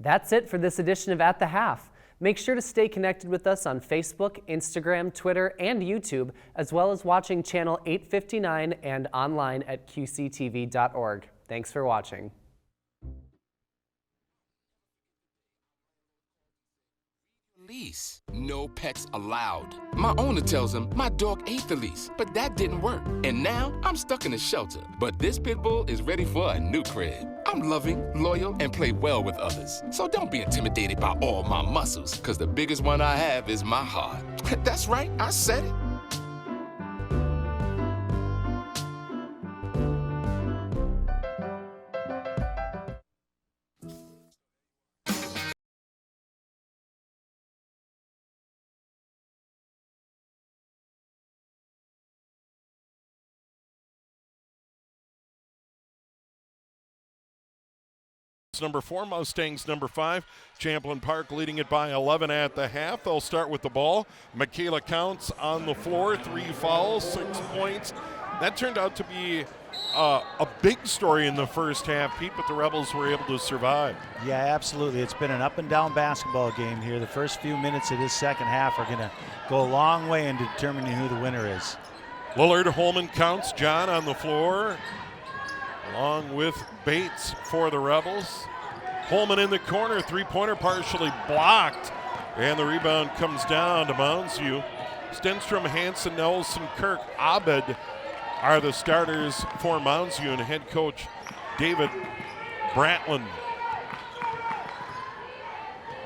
That's it for this edition of At the Half. Make sure to stay connected with us on Facebook, Instagram, Twitter, and YouTube, as well as watching Channel 859 and online at QCTV.org. Thanks for watching. Lease. No pets allowed. My owner tells him my dog ate the lease, but that didn't work. And now I'm stuck in a shelter. But this pit bull is ready for a new crib. I'm loving, loyal, and play well with others. So don't be intimidated by all my muscles, because the biggest one I have is my heart. That's right, I said it. Number 4, Mustangs number 5. Champlin Park leading it by 11 at the half. They'll start with the ball. Michaela Counts on the floor, 3 fouls, 6 points. That turned out to be a big story in the first half, Pete, but the Rebels were able to survive. Yeah, absolutely. It's been an up and down basketball game here. The first few minutes of this second half are going to go a long way in determining who the winner is. Lillard, Holman, Counts, John on the floor, along with Bates for the Rebels. Holman in the corner, 3-pointer partially blocked, and the rebound comes down to Mounds. Stenstrom, Hansen, Nelson, Kirk, Abed are the starters for Mounds and head coach David Bratland.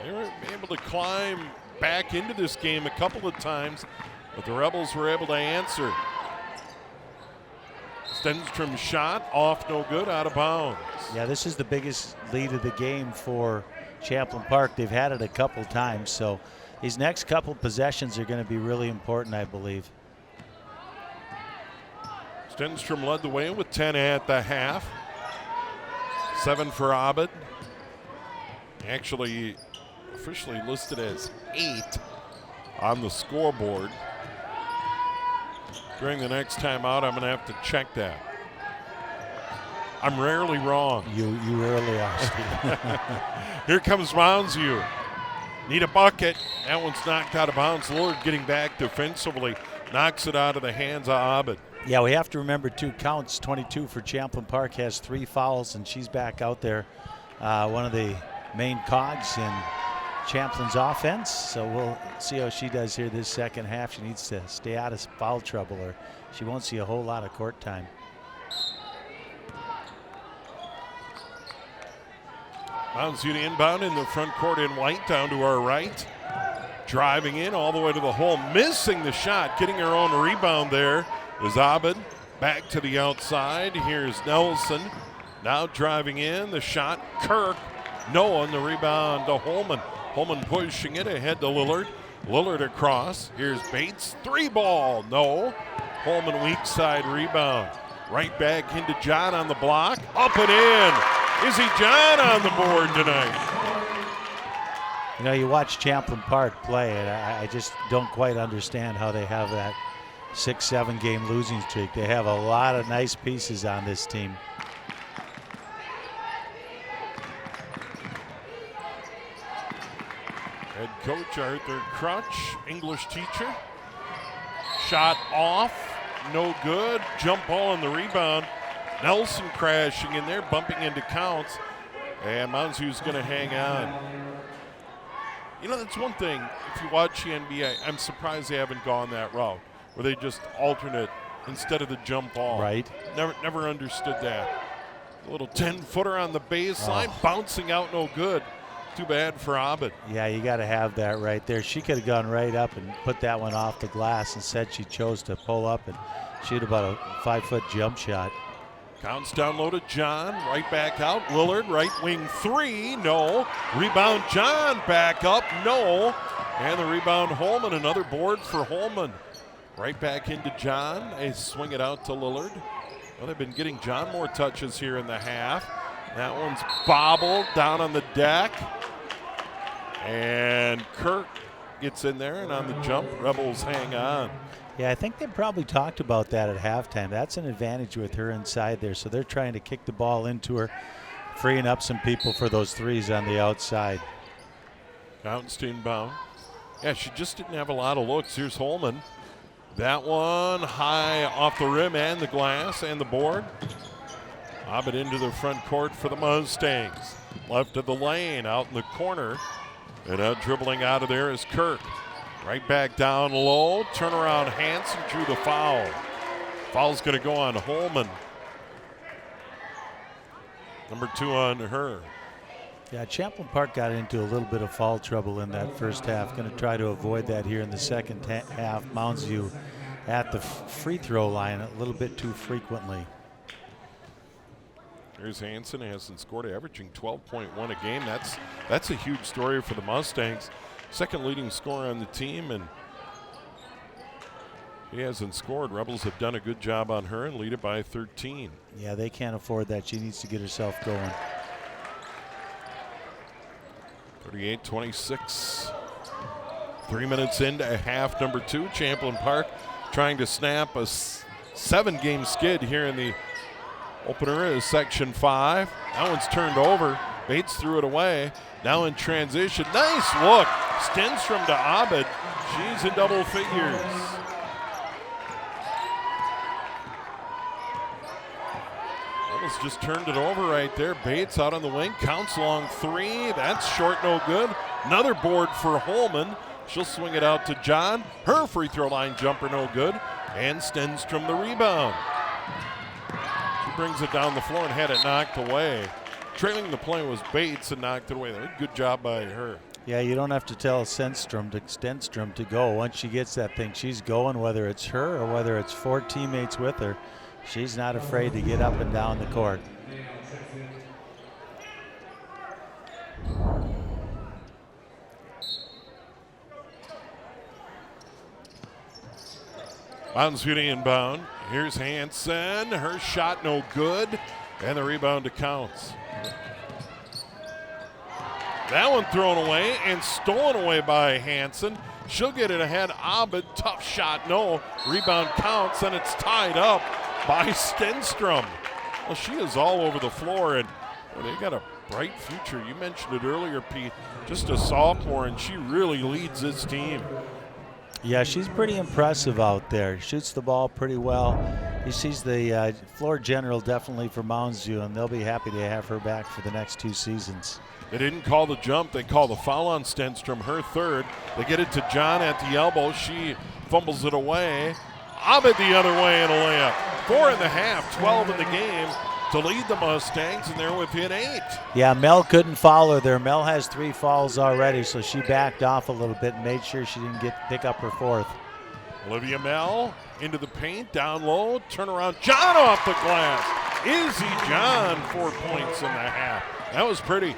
They were able to climb back into this game a couple of times, but the Rebels were able to answer. Stenstrom's shot off, no good, out of bounds. Yeah, this is the biggest lead of the game for Champlin Park. They've had it a couple times, so these next couple possessions are going to be really important, I believe. Stenstrom led the way with 10 at the half. 7 for Abed. Actually, officially listed as 8 on the scoreboard. During the next timeout, I'm going to have to check that. I'm rarely wrong. You rarely are, Steve. Here comes Mounds. Need a bucket. That one's knocked out of bounds. Lord getting back defensively. Knocks it out of the hands of Abed. Yeah, we have to remember, too, Counts 22 for Champlin Park has 3 fouls, and she's back out there. One of the main cogs in Champlin's offense, so we'll see how she does here this second half. She needs to stay out of foul trouble, or she won't see a whole lot of court time. Mounds inbound in the front court in white, down to our right. Driving in all the way to the hole, missing the shot, getting her own rebound there is Abed. Back to the outside. Here's Nelson. Now driving in, the shot, Kirk. No, and the rebound to Holman. Holman pushing it ahead to Lillard. Lillard across. Here's Bates. 3-ball. No. Holman weak side rebound. Right back into John on the block. Up and in. Izzy John on the board tonight. You know, you watch Champlin Park play, and I just don't quite understand how they have that 6-7 game losing streak. They have a lot of nice pieces on this team. Head coach Arthur Crutch, English teacher. Shot off, no good. Jump ball on the rebound. Nelson crashing in there, bumping into Counts. And Mounds going to hang on. You know, that's one thing. If you watch the NBA, I'm surprised they haven't gone that route, where they just alternate instead of the jump ball. Right. Never understood that. A little 10-footer on the baseline, bouncing out no good. Too bad for Abed. Yeah, you got to have that right there. She could have gone right up and put that one off the glass. Instead, she chose to pull up and shoot about a 5-foot jump shot. Counts down low to John, right back out. Lillard, right wing 3, no. Rebound John, back up, no. And the rebound Holman, another board for Holman. Right back into John, they swing it out to Lillard. Well, they've been getting John more touches here in the half. That one's bobbled down on the deck. And Kirk gets in there, and on the jump, Rebels hang on. Yeah, I think they probably talked about that at halftime. That's an advantage with her inside there. So they're trying to kick the ball into her, freeing up some people for those threes on the outside. Counts inbound. Yeah, she just didn't have a lot of looks. Here's Holman. That one high off the rim and the glass and the board. Lob it into the front court for the Mustangs. Left of the lane, out in the corner. And out dribbling out of there is Kirk. Right back down low. Turnaround Hansen drew the foul. Foul's going to go on Holman. Number 2 on her. Yeah, Champlin Park got into a little bit of foul trouble in that first half. Going to try to avoid that here in the second half. Mounds View at the free throw line a little bit too frequently. Here's Hansen, hasn't scored, averaging 12.1 a game. That's a huge story for the Mustangs. Second leading scorer on the team, and he hasn't scored. Rebels have done a good job on her and lead it by 13. Yeah, they can't afford that. She needs to get herself going. 38-26. 3 minutes into half number 2. Champlin Park trying to snap a 7-game skid here in the opener is section 5. That one's turned over. Bates threw it away. Now in transition. Nice look. Stenstrom to Abed. She's in double figures. Rebels just turned it over right there. Bates out on the wing. Counts long 3. That's short, no good. Another board for Holman. She'll swing it out to John. Her free throw line jumper no good. And Stenstrom the rebound. She brings it down the floor and had it knocked away. Trailing the play was Bates and knocked it away. Good job by her. Yeah, you don't have to tell Stenstrom to go. Once she gets that thing, she's going, whether it's her or whether it's 4 teammates with her. She's not afraid to get up and down the court. Mounds inbound. Here's Hansen. Her shot no good. And the rebound to Counts. That one thrown away and stolen away by Hansen. She'll get it ahead. Abed, tough shot, no. Rebound Counts, and it's tied up by Stenstrom. Well, she is all over the floor, and they got a bright future. You mentioned it earlier, Pete. Just a sophomore, and she really leads this team. Yeah, she's pretty impressive out there. Shoots the ball pretty well. He sees the floor general definitely for Mounds View, and they'll be happy to have her back for the next 2 seasons. They didn't call the jump. They call the foul on Stenstrom, her 3rd. They get it to John at the elbow. She fumbles it away. Abed the other way in a layup. 4 in the half, 12 in the game. to lead the Mustangs, and they're within 8. Yeah, Mel couldn't follow there. Mel has 3 fouls already, so she backed off a little bit and made sure she didn't pick up her 4th. Olivia Amell into the paint, down low, turnaround, John off the glass. Izzy John, 4 points in the half. That was pretty.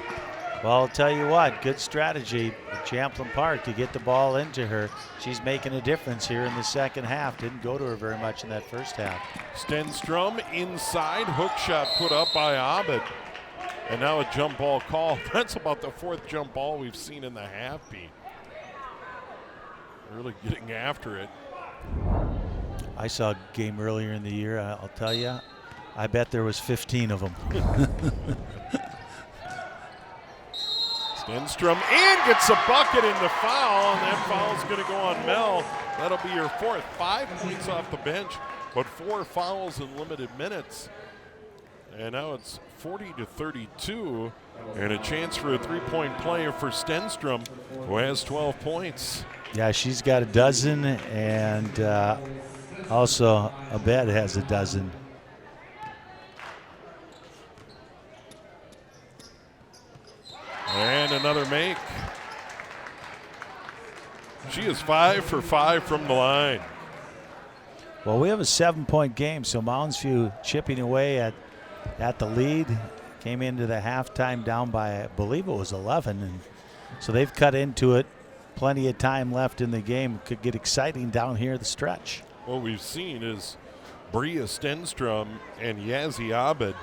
Well, I'll tell you what, good strategy at Champlin Park to get the ball into her. She's making a difference here in the second half. Didn't go to her very much in that first half. Stenstrom inside, hook shot put up by Abed. And now a jump ball call. That's about the 4th jump ball we've seen in the half, Pete. Really getting after it. I saw a game earlier in the year, I'll tell you, I bet there was 15 of them. Stenstrom in, gets a bucket in the foul, and that foul's going to go on Mel. That'll be your 4th. 5 points off the bench, but 4 fouls in limited minutes. And now it's 40-32, and a chance for a 3-point play for Stenstrom, who has 12 points. Yeah, she's got a dozen, and also Abed has a dozen. And another make. She is 5 for 5 from the line. Well, we have a 7-point game, so Mounds View chipping away at the lead. Came into the halftime down by, I believe it was 11, and so they've cut into it. Plenty of time left in the game. Could get exciting down here the stretch. What we've seen is Bria Stenstrom and Yazzie Abed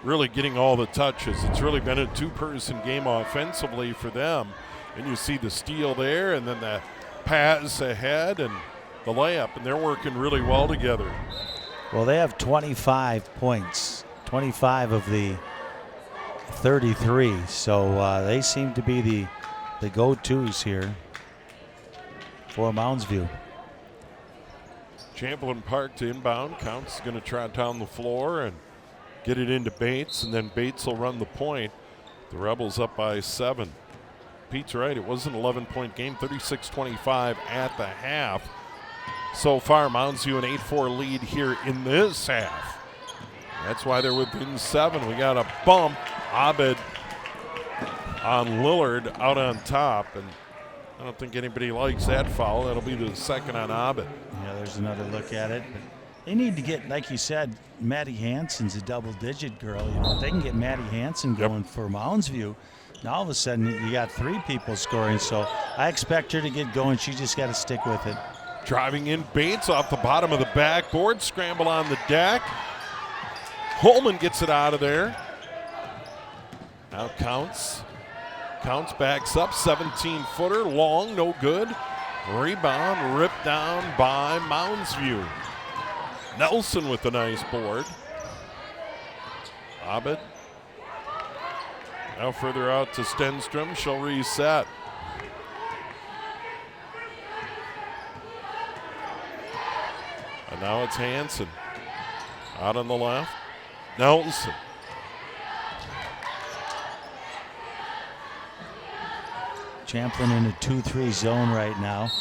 really getting all the touches. It's really been a 2-person game offensively for them. And you see the steal there, and then the pass ahead and the layup, and they're working really well together. Well, they have 25 points, 25 of the 33, so they seem to be the go-tos here for Mounds View. Champlin Park to inbound. Counts is going to trot down the floor and get it into Bates, and then Bates will run the point. The Rebels up by 7. Pete's right, it was an 11-point game, 36-25 at the half. So far, Mounds View an 8-4 lead here in this half. That's why they're within 7. We got a bump. Abed on Lillard out on top, and I don't think anybody likes that foul. That'll be the 2nd on Abed. Yeah, there's another look at it. But they need to get, like you said, Maddie Hansen's a double-digit girl. You know, if they can get Maddie Hansen going for Mounds View, now all of a sudden you got 3 people scoring. So I expect her to get going. She just got to stick with it. Driving in Bates off the bottom of the backboard. Scramble on the deck. Holman gets it out of there. Now Counts. Counts backs up. 17-footer. Long, no good. Rebound ripped down by Mounds View. Nelson with a nice board. Abed. Now further out to Stenstrom. She'll reset. And now it's Hansen. Out on the left. Nelson. Champlin in a 2-3 zone right now.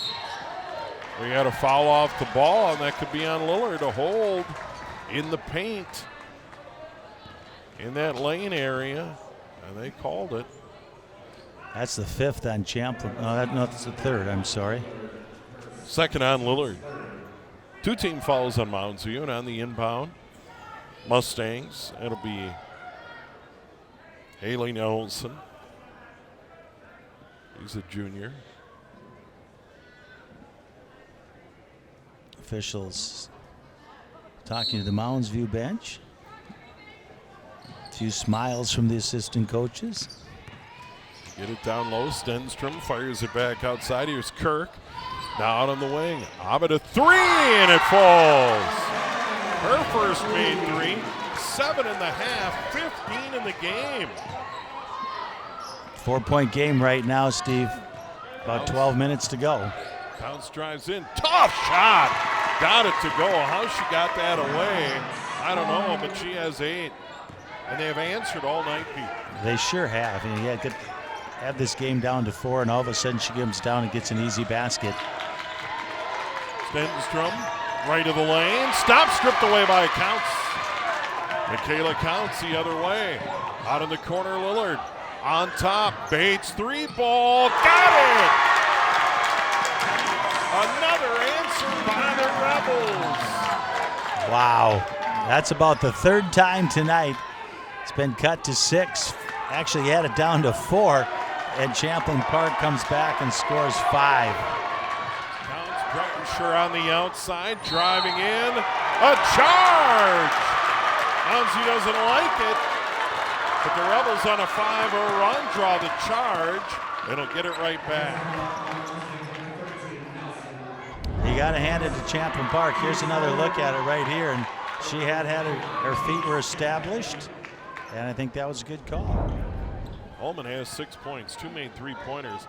We got a foul off the ball, and that could be on Lillard. A hold in the paint in that lane area, and they called it. That's the 5th on Champlin. No, that's the 3rd. I'm sorry. 2nd on Lillard. 2 team fouls on Mounds View, and on the inbound, Mustangs, it'll be Haley Nelson. He's a junior. Officials talking to the Mounds View bench. A few smiles from the assistant coaches. Get it down low. Stenstrom fires it back outside. Here's Kirk. Now out on the wing. Abed a 3, and it falls. Her first made 3. 7.5, 15 in the game. 4-point game right now, Steve. About 12 minutes to go. Counts drives in. Tough shot. Got it to go. How she got that away, I don't know, but she has 8. And they have answered all night, Pete. They sure have. And you had this game down to 4, and all of a sudden she comes down and gets an easy basket. Stenstrom, right of the lane. Stop, stripped away by Counts. Michaela counts the other way. Out in the corner, Lillard. On top, Bates, 3-ball, got it! Another answer by the Rebels. Wow, that's about the third time tonight. It's been cut to 6. Actually had it down to 4, and Champlin Park comes back and scores 5. Mounds pressure on the outside, driving in, a charge! Moundsy doesn't like it, but the Rebels on a 5-0 run draw the charge, and will get it right back. You got to hand it to Champlin Park. Here's another look at it right here, and she had her feet were established, and I think that was a good call. Holman has 6 points, 2 made 3-pointers.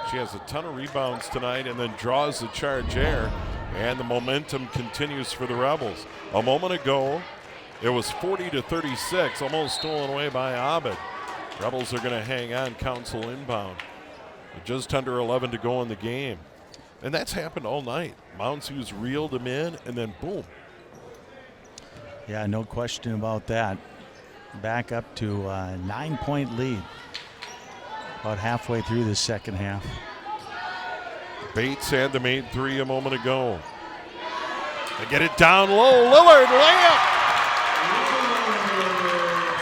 She has a ton of rebounds tonight and then draws the charge there, and the momentum continues for the Rebels. A moment ago, it was 40-36, almost stolen away by Abed. Rebels are going to hang on, Council inbound. Just under 11 to go in the game. And that's happened all night. Mounds reeled them in, and then boom. Yeah, no question about that. Back up to a 9-point lead. About halfway through the second half. Bates had the made 3 a moment ago. They get it down low. Lillard, layup.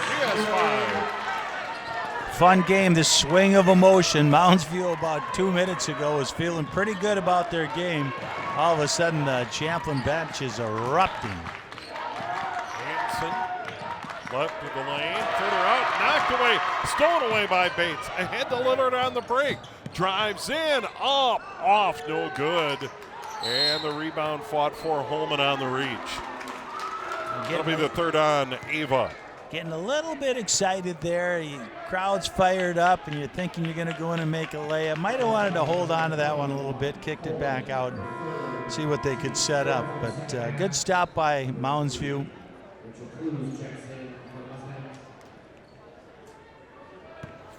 He has 5. Fun game, the swing of emotion. Moundsview about 2 minutes ago was feeling pretty good about their game. All of a sudden, the Champlin bench is erupting. Hanson left of the lane, further out, knocked away, stolen away by Bates. Ahead to Lillard on the break. Drives in, up, off, no good. And the rebound fought for Holman on the reach. That'll be the third on Ava. Getting a little bit excited there. Crowd's fired up, and you're thinking you're going to go in and make a layup. Might have wanted to hold on to that one a little bit, kicked it back out, and see what they could set up. But good stop by Moundsview.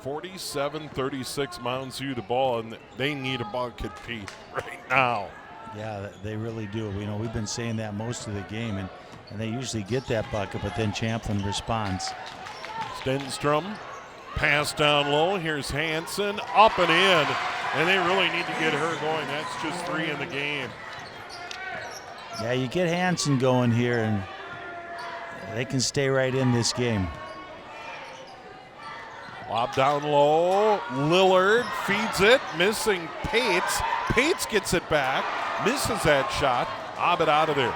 47-36 Moundsview the ball, and they need a bucket, Pete, right now. Yeah, they really do. You know, we've been saying that most of the game, and they usually get that bucket, but then Champlin responds. Stenstrom, pass down low. Here's Hanson, up and in, and they really need to get her going. That's just 3 in the game. Yeah, you get Hanson going here, and they can stay right in this game. Lob down low. Lillard feeds it, missing Pates. Pates gets it back, misses that shot. Abed out of there.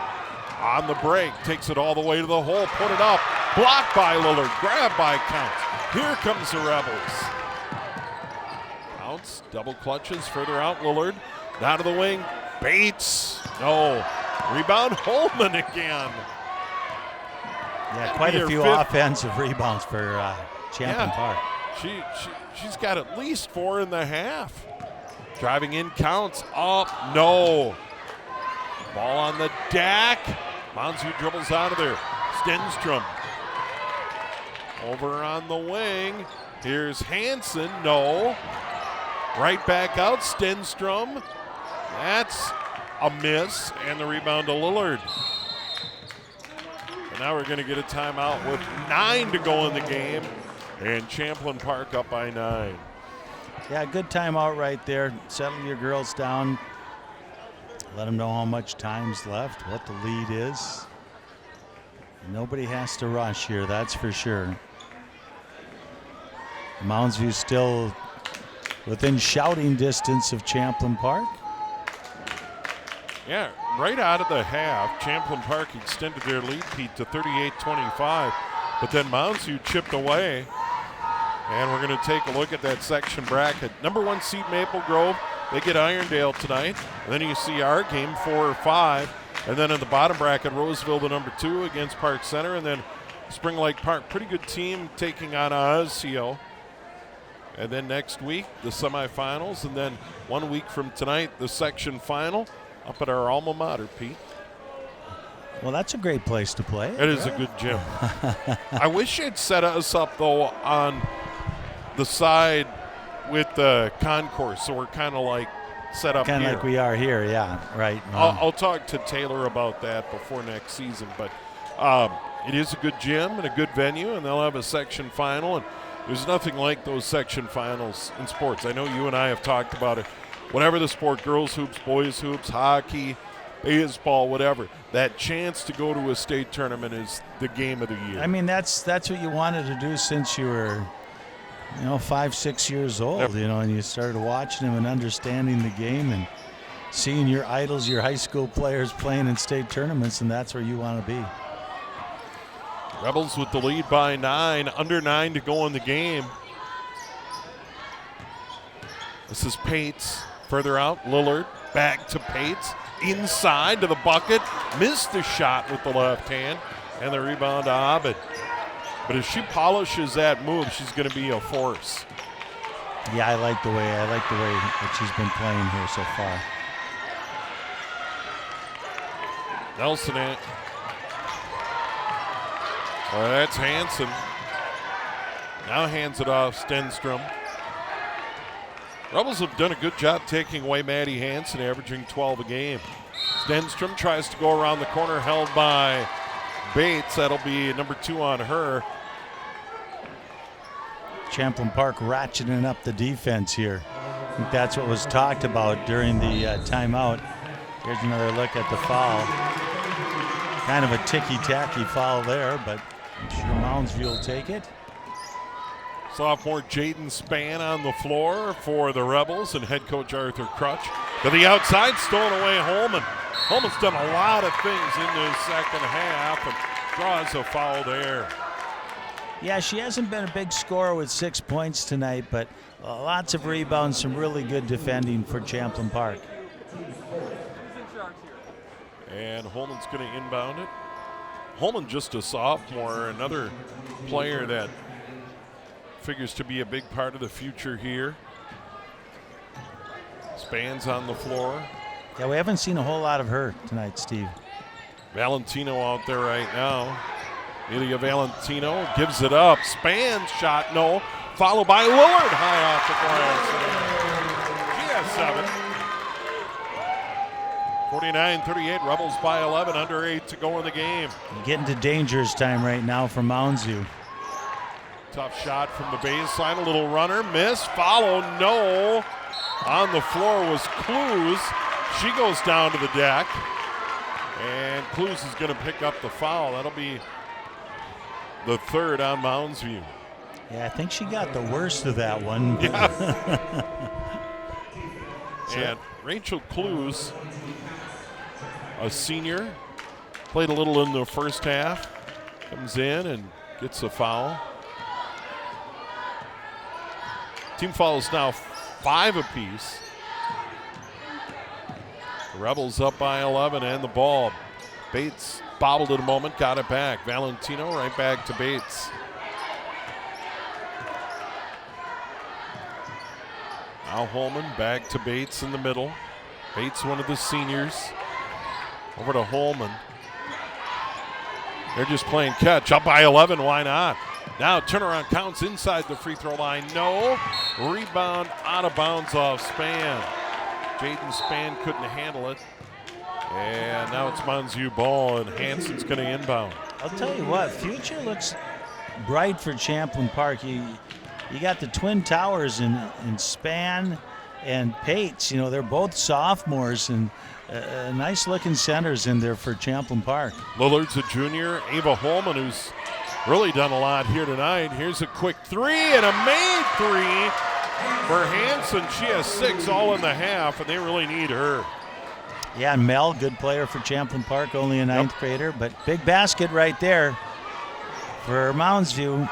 On the break, takes it all the way to the hole, put it up. Blocked by Lillard, grabbed by Counts. Here comes the Rebels. Counts, double clutches, further out Lillard. Down to the wing, Bates. No. Rebound, Holman again. Yeah, quite a few offensive rebounds for Champlin Park. She's got at least 4.5. Driving in, Counts, up, no. Ball on the deck. Moundsview dribbles out of there. Stenstrom. Over on the wing. Here's Hanson, no. Right back out, Stenstrom. That's a miss, and the rebound to Lillard. And now we're going to get a timeout with 9 to go in the game. And Champlin Park up by 9. Yeah, good timeout right there. Settle your girls down. Let them know how much time's left, what the lead is. Nobody has to rush here, that's for sure. Moundsview still within shouting distance of Champlin Park. Yeah, right out of the half, Champlin Park extended their lead, Pete, to 38-25. But then Moundsview chipped away. And we're going to take a look at that section bracket. Number 1 seed Maple Grove, they get Irondale tonight. And then you see our game 4 or 5. And then in the bottom bracket, Roseville, the number 2 against Park Center. And then Spring Lake Park, pretty good team taking on Osseo. And then next week, the semifinals. And then 1 week from tonight, the section final up at our alma mater, Pete. Well, that's a great place to play. It is a good gym. I wish you'd set us up, though, on the side with the concourse, so we're kind of like set up kind of like we are here, yeah, right. I'll talk to Taylor about that before next season, but it is a good gym and a good venue, and they'll have a section final. And there's nothing like those section finals in sports. I know you and I have talked about it. Whatever the sport, girls hoops, boys hoops, hockey, baseball, whatever, that chance to go to a state tournament is the game of the year. I mean, that's what you wanted to do since you were, 5, 6 years old, and you started watching them and understanding the game and seeing your idols, your high school players playing in state tournaments, and that's where you want to be. Rebels with the lead by 9, under 9 to go in the game. This is Pates, further out, Lillard, back to Pates, inside to the bucket, missed the shot with the left hand, and the rebound to Abed. But if she polishes that move, she's going to be a force. Yeah, I like the way that she's been playing here so far. Nelson, that's Hansen. Now hands it off Stenstrom. Rebels have done a good job taking away Maddie Hansen, averaging 12 a game. Stenstrom tries to go around the corner, held by Bates. That'll be number 2 on her. Champlin Park ratcheting up the defense here. I think that's what was talked about during the timeout. Here's another look at the foul. Kind of a ticky-tacky foul there, but I'm sure Mounds will take it. Sophomore Jaden Spann on the floor for the Rebels and head coach Arthur Crutch. To the outside, stolen away Holman. Holman's done a lot of things in the second half and draws a foul there. Yeah, she hasn't been a big scorer with 6 points tonight, but lots of rebounds, some really good defending for Champlin Park. And Holman's going to inbound it. Holman just a sophomore, another player that figures to be a big part of the future here. Spans on the floor. Yeah, we haven't seen a whole lot of her tonight, Steve. Valentino out there right now. Ilya Valentino gives it up. Spans shot, no. Followed by Lillard, high off the glass. She has 7. 49-38, Rebels by 11, under 8 to go in the game. You're getting to dangerous time right now for Mounds View. Tough shot from the baseline, a little runner, miss, follow, no. On the floor was Clues. She goes down to the deck, and Clues is going to pick up the foul. That'll be the 3rd on Mounds View. Yeah, I think she got the worst of that one. Yeah. And Rachel Clues, a senior, played a little in the first half, comes in and gets a foul. Team fouls now 5 apiece. The Rebels up by 11 and the ball. Bates bobbled it a moment, got it back. Valentino right back to Bates. Now Holman back to Bates in the middle. Bates, one of the seniors. Over to Holman. They're just playing catch. Up by 11, why not? Now turnaround counts inside the free throw line. No. Rebound out of bounds off Spann. Jaden Spann couldn't handle it. And now it's Mounds View ball, and Hansen's going to inbound. I'll tell you what, future looks bright for Champlin Park. You got the Twin Towers in Spann and Pates. They're both sophomores, and nice looking centers in there for Champlin Park. Lillard's a junior. Ava Holman, who's really done a lot here tonight. Here's a quick 3 and a made 3 for Hansen. She has 6 all in the half, and they really need her. Yeah, and Mel, good player for Champlin Park, only a 9th grader, but big basket right there for Mounds View.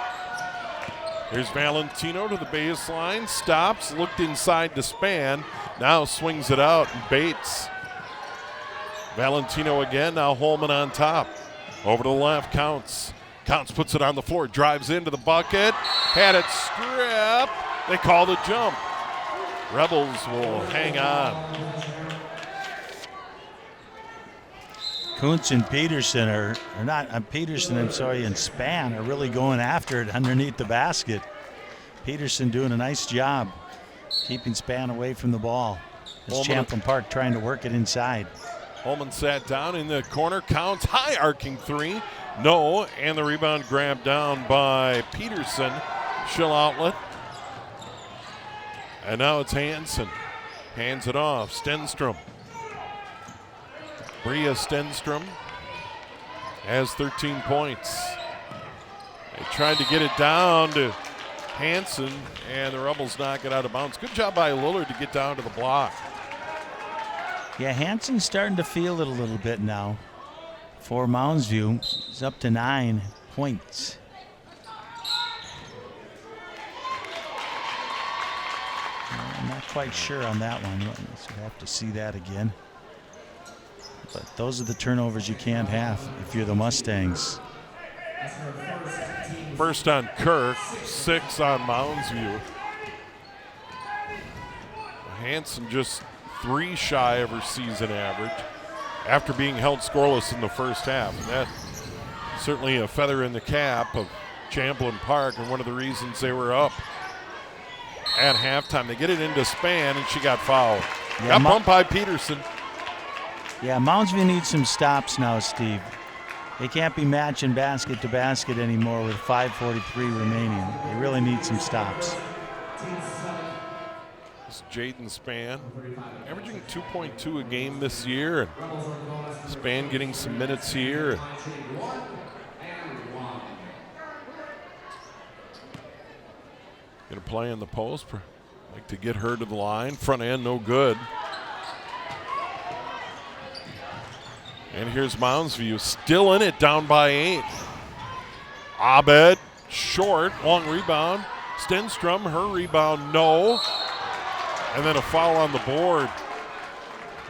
Here's Valentino to the baseline, stops, looked inside to Spann, now swings it out, Bates. Valentino again, now Holman on top. Over to the left, Counts. Counts puts it on the floor, drives into the bucket, had it stripped. They called a jump. Rebels will hang on. Kuntz and Peterson and Spann are really going after it underneath the basket. Peterson doing a nice job keeping Spann away from the ball. It's Champlin Park trying to work it inside. Holman sat down in the corner, Counts, high arcing 3, No, and the rebound grabbed down by Peterson. She'll outlet. And now it's Hansen. Hands it off. Stenstrom. Bria Stenstrom has 13 points. They tried to get it down to Hansen, and the Rebels knock it out of bounds. Good job by Lillard to get down to the block. Yeah, Hansen's starting to feel it a little bit now. For Mounds View, it's up to 9 points. I'm not quite sure on that one. So we'll have to see that again. But those are the turnovers you can't have if you're the Mustangs. First on Kirk, 6 on Mounds View. Hansen just 3 shy of her season average after being held scoreless in the first half. And that's certainly a feather in the cap of Champlin Park and one of the reasons they were up at halftime. They get it into Span, and she got fouled. Yeah, got bumped by Peterson. Yeah, Mounds View needs some stops now, Steve. They can't be matching basket to basket anymore with 5:43 remaining. They really need some stops. This is Jaden Span, averaging 2.2 a game this year. And Span getting some minutes here. Gonna play in the post. Like to get her to the line. Front end, no good. And here's Mounds View, still in it, down by 8. Abed, short, long rebound. Stenstrom, her rebound, no. And then a foul on the board.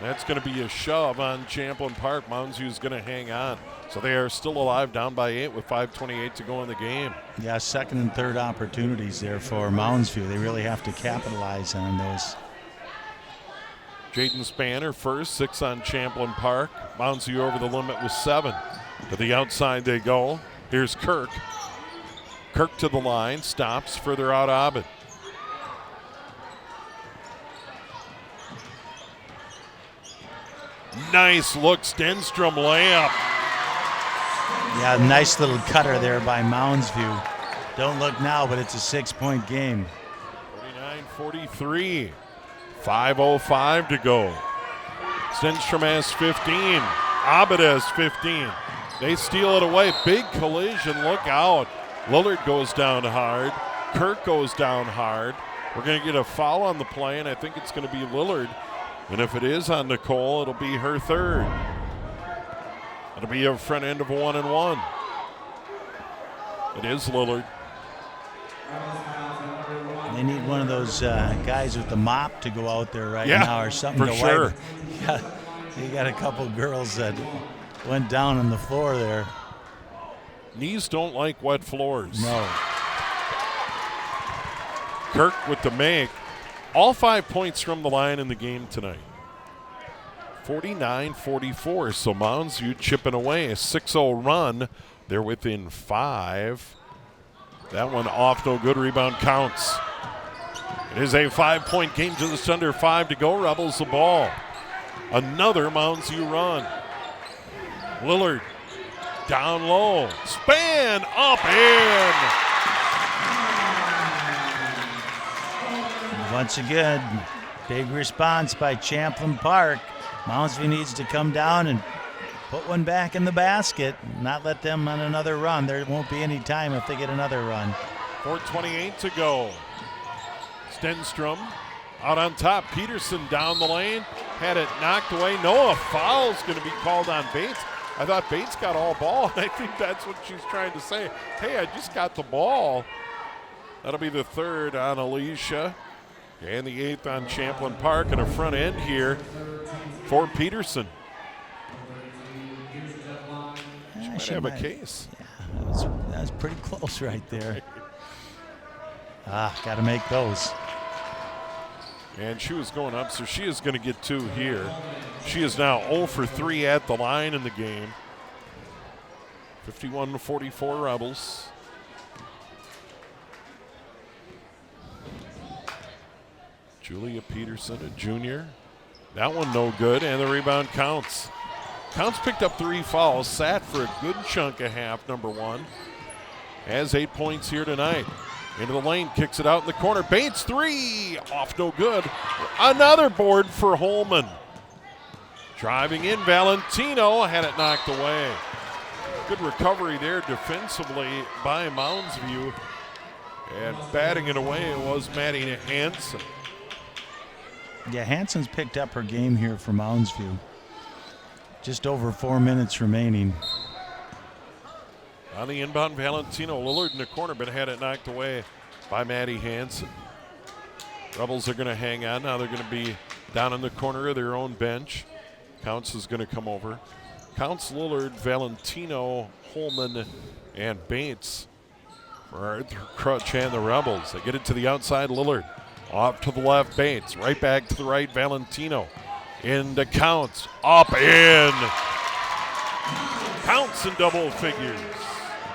That's going to be a shove on Champlin Park. Mounds View is going to hang on. So they are still alive, down by 8 with 5:28 to go in the game. Yeah, second and third opportunities there for Mounds View. They really have to capitalize on those. Jaden Spanner first, 6 on Champlin Park. Mounds View over the limit with 7. To the outside they go. Here's Kirk. Kirk to the line, stops, further out Abed. Nice look, Stenstrom layup. Yeah, nice little cutter there by Mounds View. Don't look now, but it's a 6-point game. 49-43. 5:05 to go. Stenstrom has 15. Abed has 15. They steal it away. Big collision. Look out. Lillard goes down hard. Kirk goes down hard. We're going to get a foul on the play, and I think it's going to be Lillard. And if it is on Nicole, it'll be her third. It'll be a front end of 1-1. It is Lillard. They need one of those guys with the mop to go out there right now or something for to sure. wipe. You got a couple girls that went down on the floor there. Knees don't like wet floors. No. Kirk with the make. All 5 points from the line in the game tonight. 49-44, so Mounds View chipping away. A 6-0 run. They're within 5. That one off, no good. Rebound counts. It is a 5-point game, just under 5 to go. Rebels the ball. Another Mounds View run. Lillard down low. Span up in. Once again, big response by Champlin Park. Mounds View needs to come down and put one back in the basket, not let them on another run. There won't be any time if they get another run. 4:28 to go. Stenstrom out on top. Peterson down the lane. Had it knocked away. No, a foul's going to be called on Bates. I thought Bates got all ball, and I think that's what she's trying to say. Hey, I just got the ball. That'll be the third on Alicia. And the 8th on Champlin Park, and a front end here for Peterson. She might have a case. Yeah, that was pretty close right there. Got to make those. And she was going up, so she is going to get 2 here. She is now 0 for 3 at the line in the game. 51-44 Rebels. Julia Peterson, a junior. That one no good, and the rebound counts. Counts picked up 3 fouls, sat for a good chunk of half, number 1. Has 8 points here tonight. Into the lane, kicks it out in the corner. Bates 3, off no good. Another board for Holman. Driving in, Valentino had it knocked away. Good recovery there defensively by Mounds View. And batting it away was Maddie Hansen. Yeah, Hansen's picked up her game here for Mounds View. Just over 4 minutes remaining. On the inbound, Valentino Lillard in the corner, but had it knocked away by Maddie Hansen. Rebels are going to hang on. Now they're going to be down in the corner of their own bench. Counts is going to come over. Counts, Lillard, Valentino, Holman, and Bates for Arthur Crutch and the Rebels. They get it to the outside, Lillard. Off to the left, Bates. Right back to the right, Valentino. Into Counts. Up, in. Counts in double figures.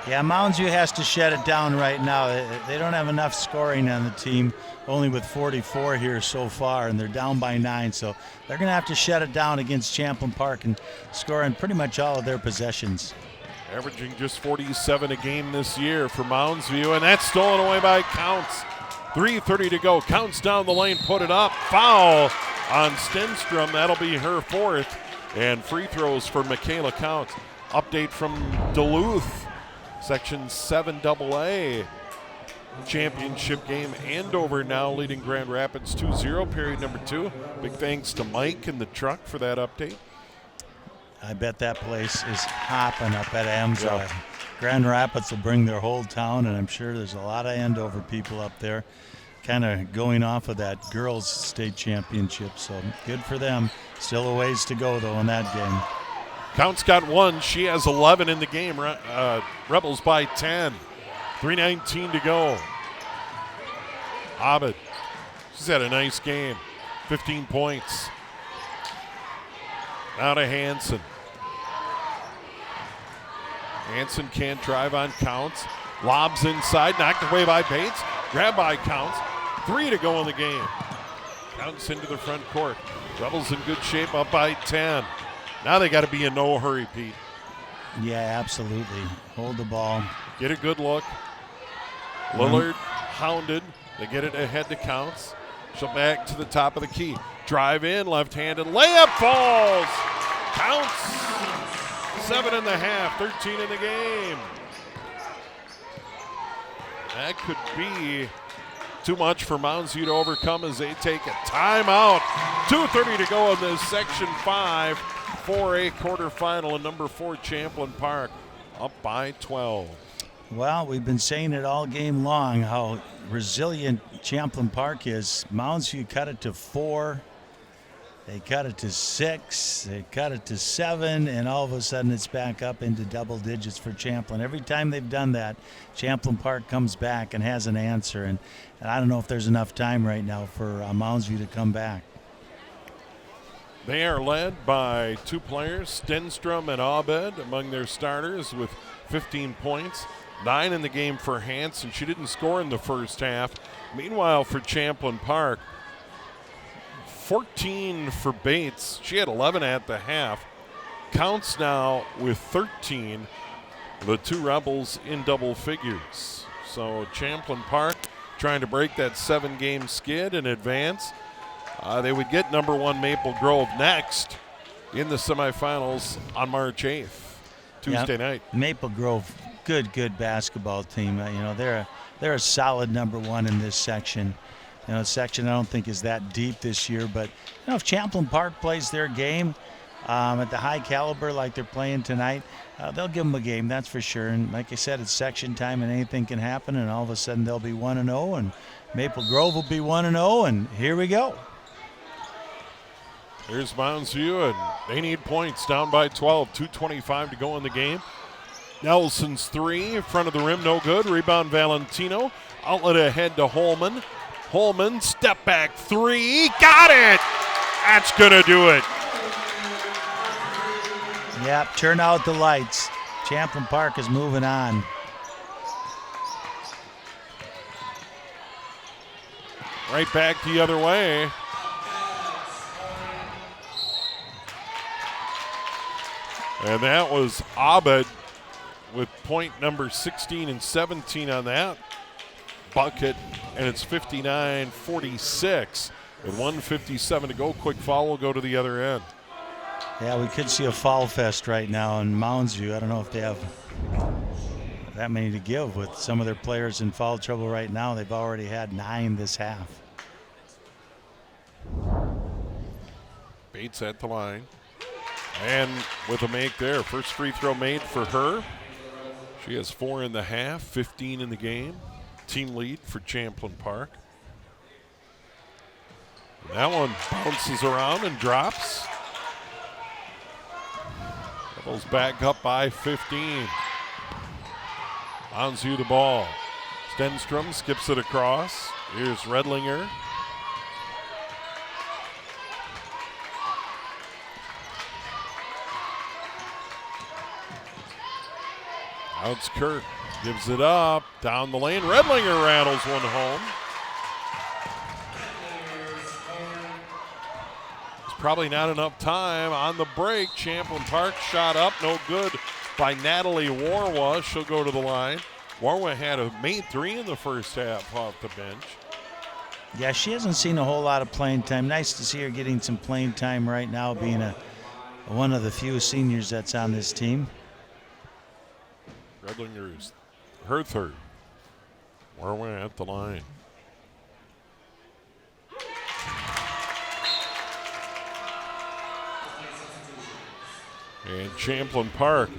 Yeah, Mounds View has to shut it down right now. They don't have enough scoring on the team, only with 44 here so far, and they're down by 9. So they're going to have to shut it down against Champlin Park and score in pretty much all of their possessions. Averaging just 47 a game this year for Mounds View, and that's stolen away by Counts. 3:30 to go. Counts down the lane, put it up. Foul on Stenstrom. That'll be her 4th. And free throws for Michaela Counts. Update from Duluth. Section 7AA championship game. Andover now leading Grand Rapids 2-0, period number 2. Big thanks to Mike and the truck for that update. I bet that place is hopping up at Amsoil. Yeah. Grand Rapids will bring their whole town, and I'm sure there's a lot of Andover people up there kind of going off of that girls' state championship. So good for them. Still a ways to go, though, in that game. Counts got 1. She has 11 in the game. Rebels by 10. 3:19 to go. Abed. She's had a nice game. 15 points. Now to Hansen. Hansen can't drive on Counts. Lobs inside. Knocked away by Bates. Grabbed by Counts. 3 to go in the game. Counts into the front court. Rebels in good shape, up by 10. Now they got to be in no hurry, Pete. Yeah, absolutely. Hold the ball. Get a good look. Lillard hounded. They get it ahead to Counts. She'll back to the top of the key. Drive in, left-handed. Layup falls. Counts. 7.5, 13 in the game. That could be too much for Mounds View to overcome as they take a timeout. 2:30 to go in this Section 5 4A quarterfinal in number 4 Champlin Park, up by 12. Well, we've been saying it all game long how resilient Champlin Park is. Mounds View cut it to 4. They cut it to 6. They cut it to 7, and all of a sudden it's back up into double digits for Champlin. Every time they've done that, Champlin Park comes back and has an answer, and I don't know if there's enough time right now for Mounds View to come back. They are led by 2 players, Stenstrom and Abed, among their starters with 15 points. 9 in the game for Hansen. She didn't score in the first half. Meanwhile, for Champlin Park, 14 for Bates. She had 11 at the half. Counts now with 13. The 2 Rebels in double figures. So Champlin Park trying to break that 7-game skid and advance. They would get number 1 Maple Grove next in the semifinals on March 8th, Tuesday night. Maple Grove, good basketball team. They're a solid number 1 in this section. Section I don't think is that deep this year, but if Champlin Park plays their game at the high caliber like they're playing tonight, they'll give them a game, that's for sure. And like I said, it's section time and anything can happen, and all of a sudden they'll be 1-0, and Maple Grove will be 1-0, and here we go. Here's Mounds View, and they need points, down by 12, 2:25 to go in the game. Nelson's 3, in front of the rim, no good. Rebound Valentino, outlet ahead to Holman. Holman, step back 3, got it! That's gonna do it. Yep, turn out the lights. Champlin Park is moving on. Right back the other way. And that was Abed with point number 16 and 17 on that bucket. And it's 59-46. With 1:57 to go. Quick foul will go to the other end. Yeah, we could see a foul fest right now in Moundsview. I don't know if they have that many to give with some of their players in foul trouble right now. They've already had 9 this half. Bates at the line. And with a make there. First free throw made for her. She has 4 in the half, 15 in the game. Team lead for Champlin Park. That one bounces around and drops. Rebels back up by 15. Moundsview the ball. Stenstrom skips it across. Here's Redlinger. Outs Kurt. Gives it up. Down the lane. Redlinger rattles one home. Probably not enough time on the break. Champlin Park shot up, no good by Natalie Warwa. She'll go to the line. Warwa had made 3 in the first half off the bench. Yeah, she hasn't seen a whole lot of playing time. Nice to see her getting some playing time right now, being one of the few seniors that's on this team. Redlinger's her third. Warwa at the line. And Champlin Park.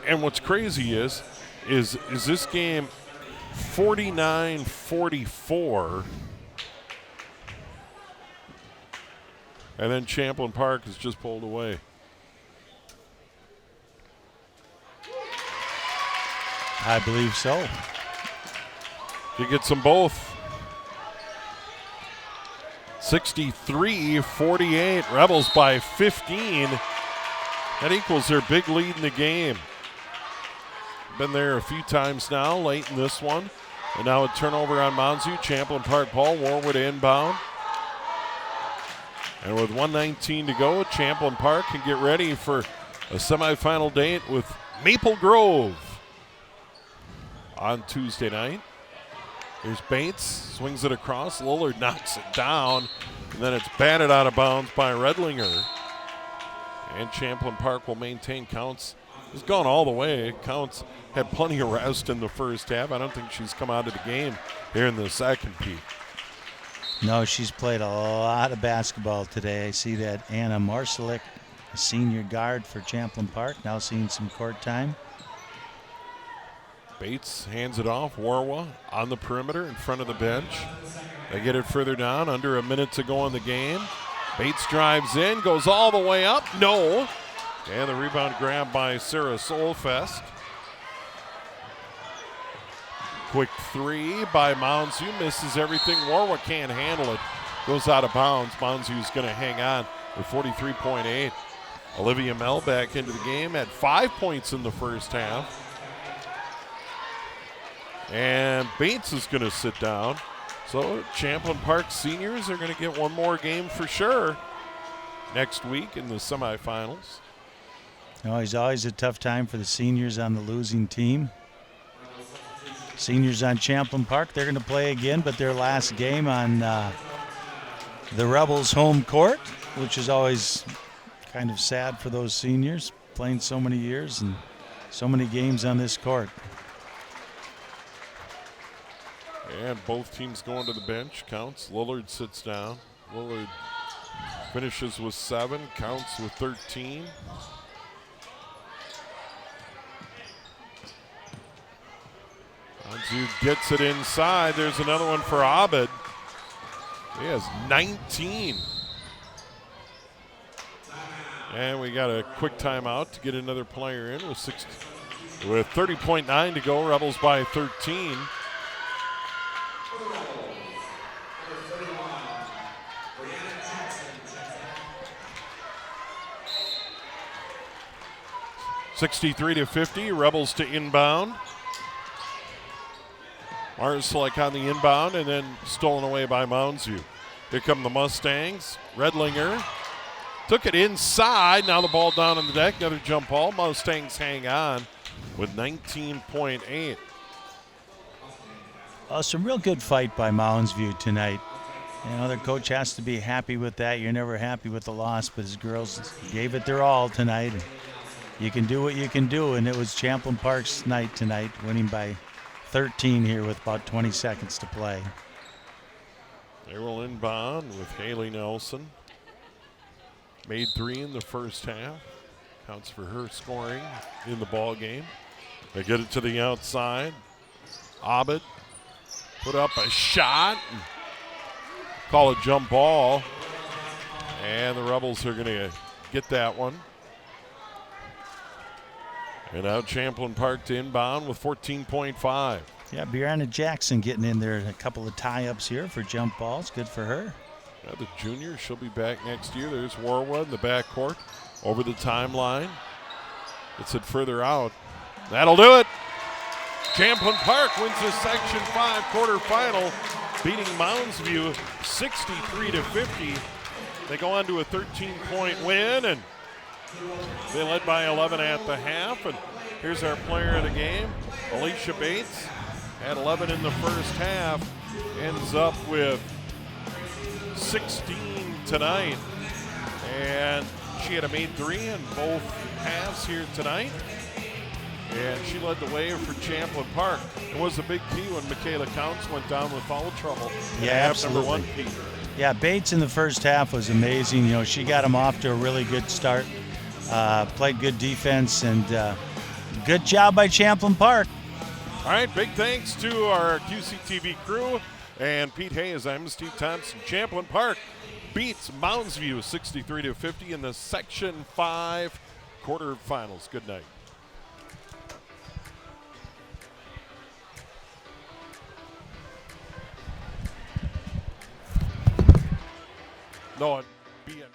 And what's crazy is this game 49-44. And then Champlin Park is just pulled away. I believe so. He gets them both. 63-48. Rebels by 15. That equals their big lead in the game. Been there a few times now, late in this one. And now a turnover on Moundsview. Champlin Park ball, Warwood inbound. And with 1:19 to go, Champlin Park can get ready for a semifinal date with Maple Grove on Tuesday night. Here's Bates, swings it across. Lillard knocks it down, and then it's batted out of bounds by Redlinger. And Champlin Park will maintain counts. It's gone all the way. Counts had plenty of rest in the first half. I don't think she's come out of the game here in the second peak. No, she's played a lot of basketball today. I see that Anna Marcelik, a senior guard for Champlin Park, now seeing some court time. Bates hands it off. Warwa on the perimeter in front of the bench. They get it further down, under a minute to go in the game. Bates drives in, goes all the way up. No. And the rebound grab by Sarah Solfest. Quick 3 by Moundsview. Misses everything. Warwa can't handle it. Goes out of bounds. Moundsview's going to hang on with 43.8. Olivia Amell back into the game at 5 points in the first half. And Bates is going to sit down. So Champlin Park seniors are going to get one more game for sure next week in the semifinals. It's always a tough time for the seniors on the losing team. Seniors on Champlin Park, they're going to play again, but their last game on the Rebels' home court, which is always kind of sad for those seniors, playing so many years and so many games on this court. And both teams going to the bench. Counts. Lillard sits down. Lillard finishes with 7. Counts with 13. Moundsview gets it inside. There's another one for Abed. He has 19. And we got a quick timeout to get another player in with 30.9 to go. Rebels by 13. (63-50). Rebels to inbound. Marcelik on the inbound and then stolen away by Moundsview. Here come the Mustangs. Redlinger Took it inside. Now the ball down on the deck. Another jump ball. Mustangs hang on with 19.8. Some real good fight by Mounds View tonight. You know, their coach has to be happy with that. You're never happy with the loss, but his girls gave it their all tonight. You can do what you can do, and it was Champlin Park's night tonight, winning by 13 here with about 20 seconds to play. They will inbound with Haley Nelson. Made 3 in the first half. Counts for her scoring in the ball game. They get it to the outside. Abed put up a shot. Call a jump ball. And the Rebels are going to get that one. And now Champlin Park to inbound with 14.5. Yeah, Brianna Jackson getting in there. A couple of tie-ups here for jump balls. Good for her. Yeah, the junior, she'll be back next year. There's Warwood in the backcourt. Over the timeline. It's it further out. That'll do it. Champlin Park wins the Section 5 quarterfinal, beating Mounds View 63-50. They go on to a 13-point win, and they led by 11 at the half. And here's our player of the game, Alicia Bates. Had 11 in the first half, ends up with 16 tonight. And she had a made 3 in both halves here tonight. And she led the way for Champlin Park. It was a big key when Michaela Counts went down with foul trouble. Yeah, absolutely. Number 1 key. Yeah, Bates in the first half was amazing. You know, she got him off to a really good start. Played good defense, and good job by Champlin Park. All right, big thanks to our QCTV crew and Pete Hayes. I'm Steve Thompson. Champlin Park beats Mounds View 63-50 in the Section 5 quarterfinals. Good night. No, it'd be a